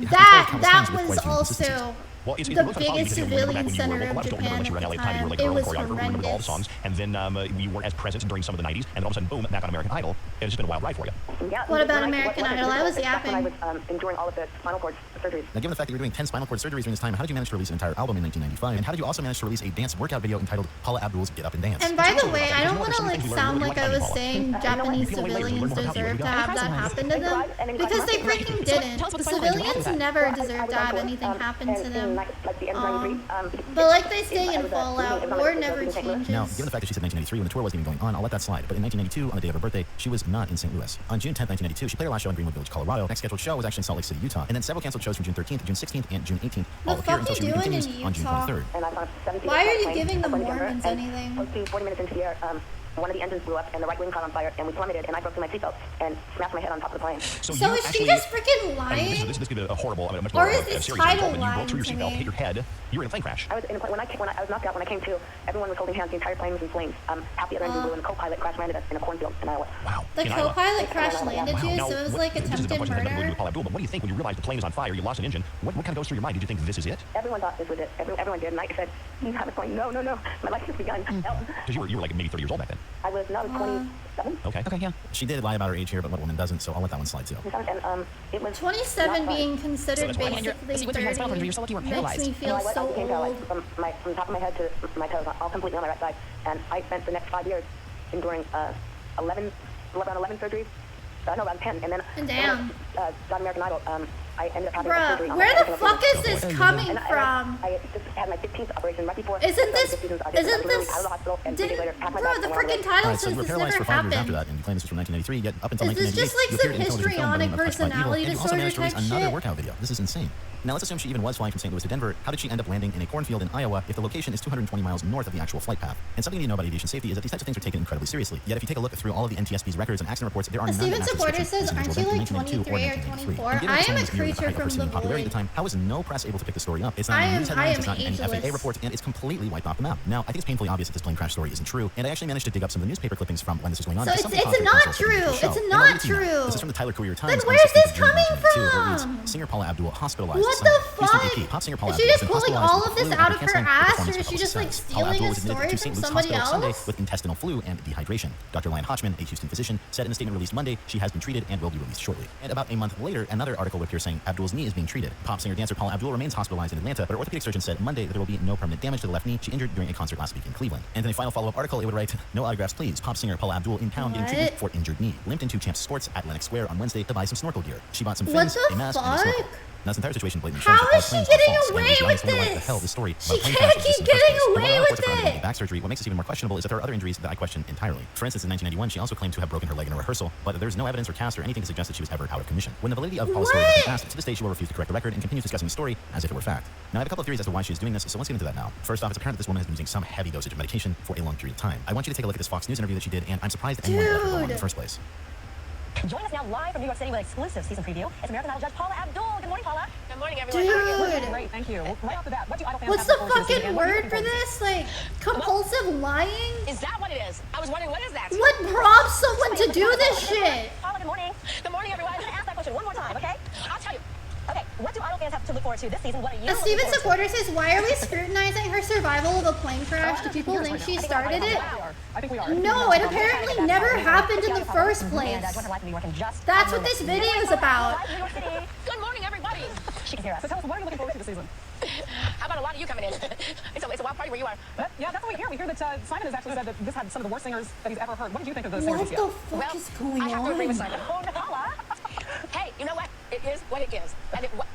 That was also the biggest civilian center of Japan at the time. It was horrendous. And then we weren't as present during some of the 90s, and all of a sudden, boom, back on American Idol. It's just been a wild ride for you. Yeah, what about American Idol? I was yapping. I was enduring all of the spinal cord surgeries. Now, given the fact that you were doing 10 spinal cord surgeries during this time, how did you manage to release an entire album in 1995? And how did you also manage to release a dance workout video entitled Paula Abdul's Get Up and Dance? And by the way, I don't want to like sound like I was saying Japanese civilians deserve to have that happen to them, because they freaking didn't. The civilians never deserved to have anything happen to them. But like they say in Fallout, war never changes. Now, given the fact that she said 1993 when the tour wasn't even going on, I'll let that slide. But in 1992, on the day of her birthday, she was not in St. Louis. On June 10th, 1992, she played her last show in Greenwood Village, Colorado. Next scheduled show was actually in Salt Lake City, Utah. And then several canceled shows from June 13th, June 16th, and June 18th. All appear until she continues on June 23rd. Why are you giving the Mormons anything? 40 minutes into the air, one of the engines blew up and the right wing caught on fire, and we plummeted, and I broke through my seatbelt and smashed my head on top of the plane. So is she just freaking lying? This could be a horrible, much or more is this serious title example. When you broke through your lying seatbelt, to hit your head, you were in a plane crash. I was in a plane, when I was knocked out, when I came to, everyone was holding hands, the entire plane was in flames. Half the other engine blew, and the co-pilot crash landed us in a cornfield in Iowa. Wow. The co-pilot crash landed you, so it was like attempted murder? But what do you think when you realize the plane is on fire, you lost an engine? What kind of goes through your mind? Did you think this is it? Everyone thought this was it. Everyone did, and I said, I was going, no, my life has begun. Because you were like maybe 30 years old back then. I was 27. Okay, yeah. She did lie about her age here, but what woman doesn't, so I'll let that one slide too. And, it was 27 being considered basically 30 makes me feel so old. From the top of my head to my toes, all completely on my right side. And I spent the next 5 years enduring 11 surgeries. No, around 10. And then damn. Got American Idol. I ended up having Bruh, surgery. where the fuck is this coming from? I just had my 15th operation right before. Isn't this? Out of the hospital, and Bro, the freaking title Alright, so says you were this paralyzed never for 5 years after happened. that, and claim this was from 1993, yet up until Is this 1998, just like you some appeared in television film by the name of Crushed by Evil, histrionic and you also managed to release disorder another type workout video. This is insane. Now let's assume she even was flying from St. Louis to Denver. How did she end up landing in a cornfield in Iowa if the location is 220 miles north of the actual flight path? And something you need to know about aviation safety is that these types of things are taken incredibly seriously. Yet if you take a look through all of the NTSB's records and accident reports, there are none Steven in active Supporter description. says, This aren't you individual like back in 1992 or 23 or 1993. 24? And given I that am a someone was viewed with creature high from perceived the popularity at void. the time, how was no press able to pick the story up? It's not I in am- news I headlines, am it's not in any FAA ageless. reports, and it's completely wiped off the map. Now, I think it's painfully obvious that this plane crash story isn't true, and I actually managed to dig up some of the newspaper clippings from when this was going on. So because it's something positive not was also in the true. show. It's And not I'll read it to you now. true. This is from the Tyler Courier Times. Then on where's 16th this of June, coming 1992. It from? reads, singer Paula Abdul hospitalized What Sunday. the Houston fuck? AP. Pop singer Paula Is she Abdul just has been pulling hospitalized all with of the this flu out after of her canceling a ass, performance or is for she just like publicist. Paula stealing Abdul a was admitted story to from St. Luke's somebody Hospital Sunday else? with intestinal flu and dehydration. Dr. Lion Hodgman, a Houston physician, said in a statement released Monday she has been treated and will be released shortly. And about a month later, another article would appear saying Abdul's knee is being treated. Pop singer dancer Paula Abdul remains hospitalized in Atlanta, but her orthopedic surgeon said Monday that there will be no permanent damage to the left knee she injured during a concert last week in Cleveland. And in a final follow-up article, it would write, no autographs please. Pop singer Paula Abdul in town getting treatment for injured knee. Limped into Champs Sports at Lenox Square on Wednesday to buy some snorkel gear. She bought some What fins, the a mask, and a fuck? snorkel. Now, this entire situation blatantly shows How that all is she claims getting are false, and away it is with why the this? hell this story She about plane can't crashes keep exists in the first getting place. And away while with reports of her undergoing it. back surgery, what makes this even more questionable is that there are other injuries that I question entirely. For instance, in 1991, she also claimed to have broken her leg in a rehearsal, but there's no evidence or cast or anything to suggest that she was ever out of commission. When the validity of Paula's story has been asked, to this day she will refuse to correct the record and continues discussing the story as if it were fact. Now, I have a couple of theories as to why she is doing this, so let's get into that now. First off, it's apparent that this woman has been using some heavy dosage of medication for a long period of time. I want you to take a look at this Fox News interview that she did, and I'm surprised that anyone would let her go on in the first place. Join us now live from New York City with exclusive season preview. It's American Idol judge Paula Abdul. Good morning, Paula. Good morning, everyone. Dude. Great, thank you. Right off the bat, what do Idol fans What's have the to look forward to this fucking weekend? What are you word looking for forward to? this? Like, compulsive lying? Is that what it is? I was wondering, what is that? What prompts someone to do this shit? Paula, good morning. Good morning, everyone. I'm going to ask that question one more time, okay? I'll tell you. Okay, what do Idol fans have to look forward to this season? What are you A Steven Supporter says, why are we scrutinizing her survival of a plane crash? Do people think she started it? I think we are. No, it apparently never happened in the first place. That's what this video is about. Good morning, everybody. She can hear us. So tell us, what are you looking forward to this season? How about a lot of you coming in? It's a wild party where you are. Yeah, that's what we hear. We hear that Simon has actually said that this had some of the worst singers that he's ever heard. What did you think of the singers What this the year? fuck is going I have to agree with on? Simon. Oh, Paula. Hey, you know what? It is what it is.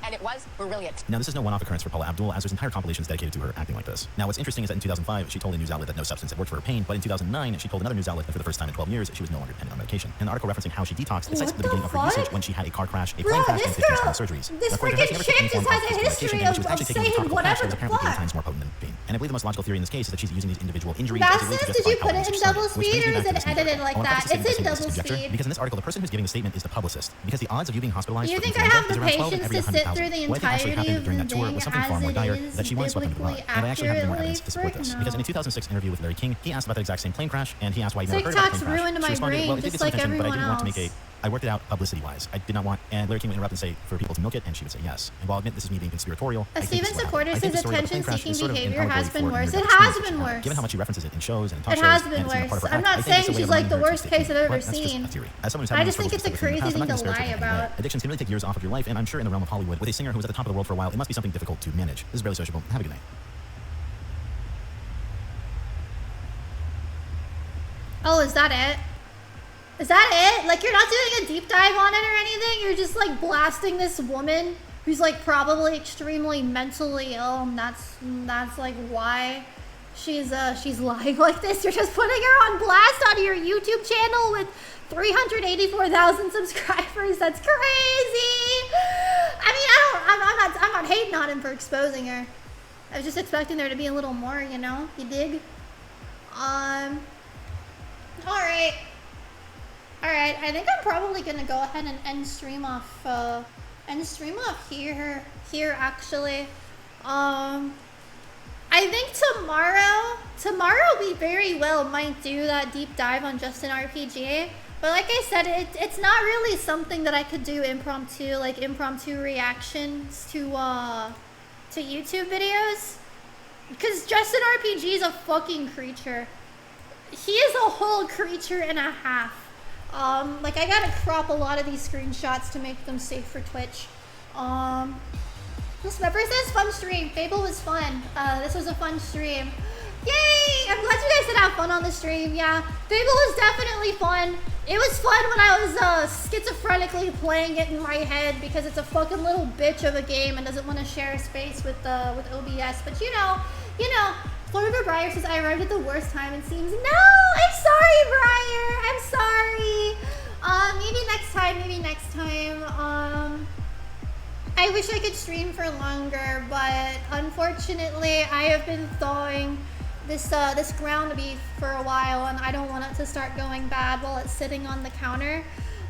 And it was brilliant. Now, this is no one-off occurrence for Paula Abdul, as there's entire compilations dedicated to her acting like this. Now, what's interesting is that in 2005, she told a news outlet that no substance had worked for her pain, but in 2009, she told another news outlet that for the first time in 12 years, she was no longer dependent on medication. In an article referencing how she detoxed, it cites the beginning of her usage when she had a car crash, a plane crash, and 15 spinal surgeries. This According to her, she never took freaking any form chick just has a physical history medication, and she was of actually taking saying a topical whatever patch that was the apparently 8 fuck. times more potent than pain. And I believe the most logical theory in this case is that she's using these individual injuries That as a way to says, did justify you put how it in usage double started, which speed brings me or back is to it this news edited article. like I wanna that? preface this It's in statement by saying double this is conjecture, speed. because in this article, the person who's giving the statement is the publicist, because the odds of you being hospitalized Do you for think I influenza have the is around 12 patience every to sit 100,000. through the What I think actually entirety happened of during the that tour thing was something far as more it dire, is that she was swept under the rug. biblically And I actually have more evidence to support accurately this, because in a 2006 interview with Larry King, he asked about that exact same plane crash, and he asked why he never heard about the TikTok's plane crash. ruined She my responded, brain, well, it did just get some like attention, but I everyone didn't want to make else. I worked it out publicity-wise. I did not want, and Larry King would interrupt and say for people to milk it, and she would say yes. And while I admit this is me being conspiratorial, A I think Steven this is what Supporter happened. I think says the story about the plane crash attention-seeking is sort of an behavior has allegory been for worse. near-death It has experience, been worse. Given how much she references it in shows and in talk It shows, has and been it's even a part worse. of her I'm act, not I think saying it's a way she's of like the reminding her worst to stay case I've clean. ever But that's just seen. a theory. As someone who's I having just think it's a struggles with crazy addiction in the thing to past, I'm not lie gonna disparage it in any way. about. Addiction can really take years off of your life, and I'm sure in the realm of Hollywood, with a singer who was at the top of the world for a while, it must be something difficult to manage. This is Barely Sociable. Have a good night. Oh, is that it? Is that it? Like, you're not doing a deep dive on it or anything? You're just, like, blasting this woman who's, like, probably extremely mentally ill, and that's like, why she's lying like this? You're just putting her on blast on your YouTube channel with 384,000 subscribers. That's crazy! I mean, I'm not hating on him for exposing her. I was just expecting there to be a little more, you know? You dig? Alright, I think I'm probably gonna go ahead and end stream off here actually. I think tomorrow we very well might do that deep dive on Justin RPG, but like I said, it's not really something that I could do impromptu, like impromptu reactions to YouTube videos, because Justin RPG is a fucking creature. He is a whole creature and a half. Like, I gotta crop a lot of these screenshots to make them safe for Twitch. This member says fun stream. Fable was fun. This was a fun stream. Yay! I'm glad you guys did have fun on the stream. Yeah, Fable was definitely fun. It was fun when I was schizophrenically playing it in my head because it's a fucking little bitch of a game and doesn't want to share space with OBS. But you know, Florida Briar says, I arrived at the worst time and seems... No! I'm sorry, Briar! I'm sorry! Maybe next time, I wish I could stream for longer, but unfortunately, I have been thawing this ground beef for a while, and I don't want it to start going bad while it's sitting on the counter.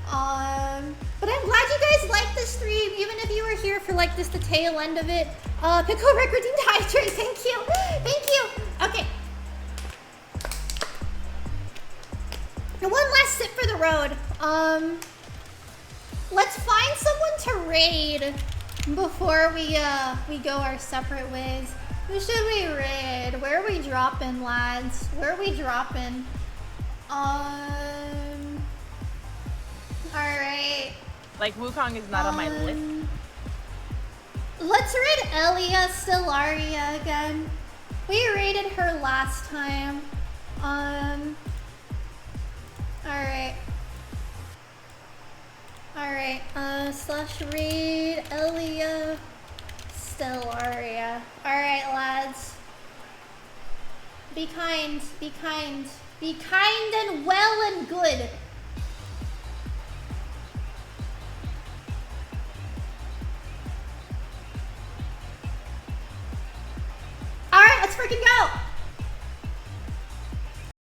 But I'm glad you guys liked the stream, even if you were here for like just the tail end of it. Pickle Rick redeemed hydrate, thank you. Okay. One last sip for the road. Let's find someone to raid before we go our separate ways. Who should we raid? Where are we dropping, lads? Where are we dropping? Alright. Like, Wukong is not on my list. Let's raid Elia Stellaria again. We raided her last time. Alright. Slash raid Elia Stellaria. Alright, lads. Be kind and well and good.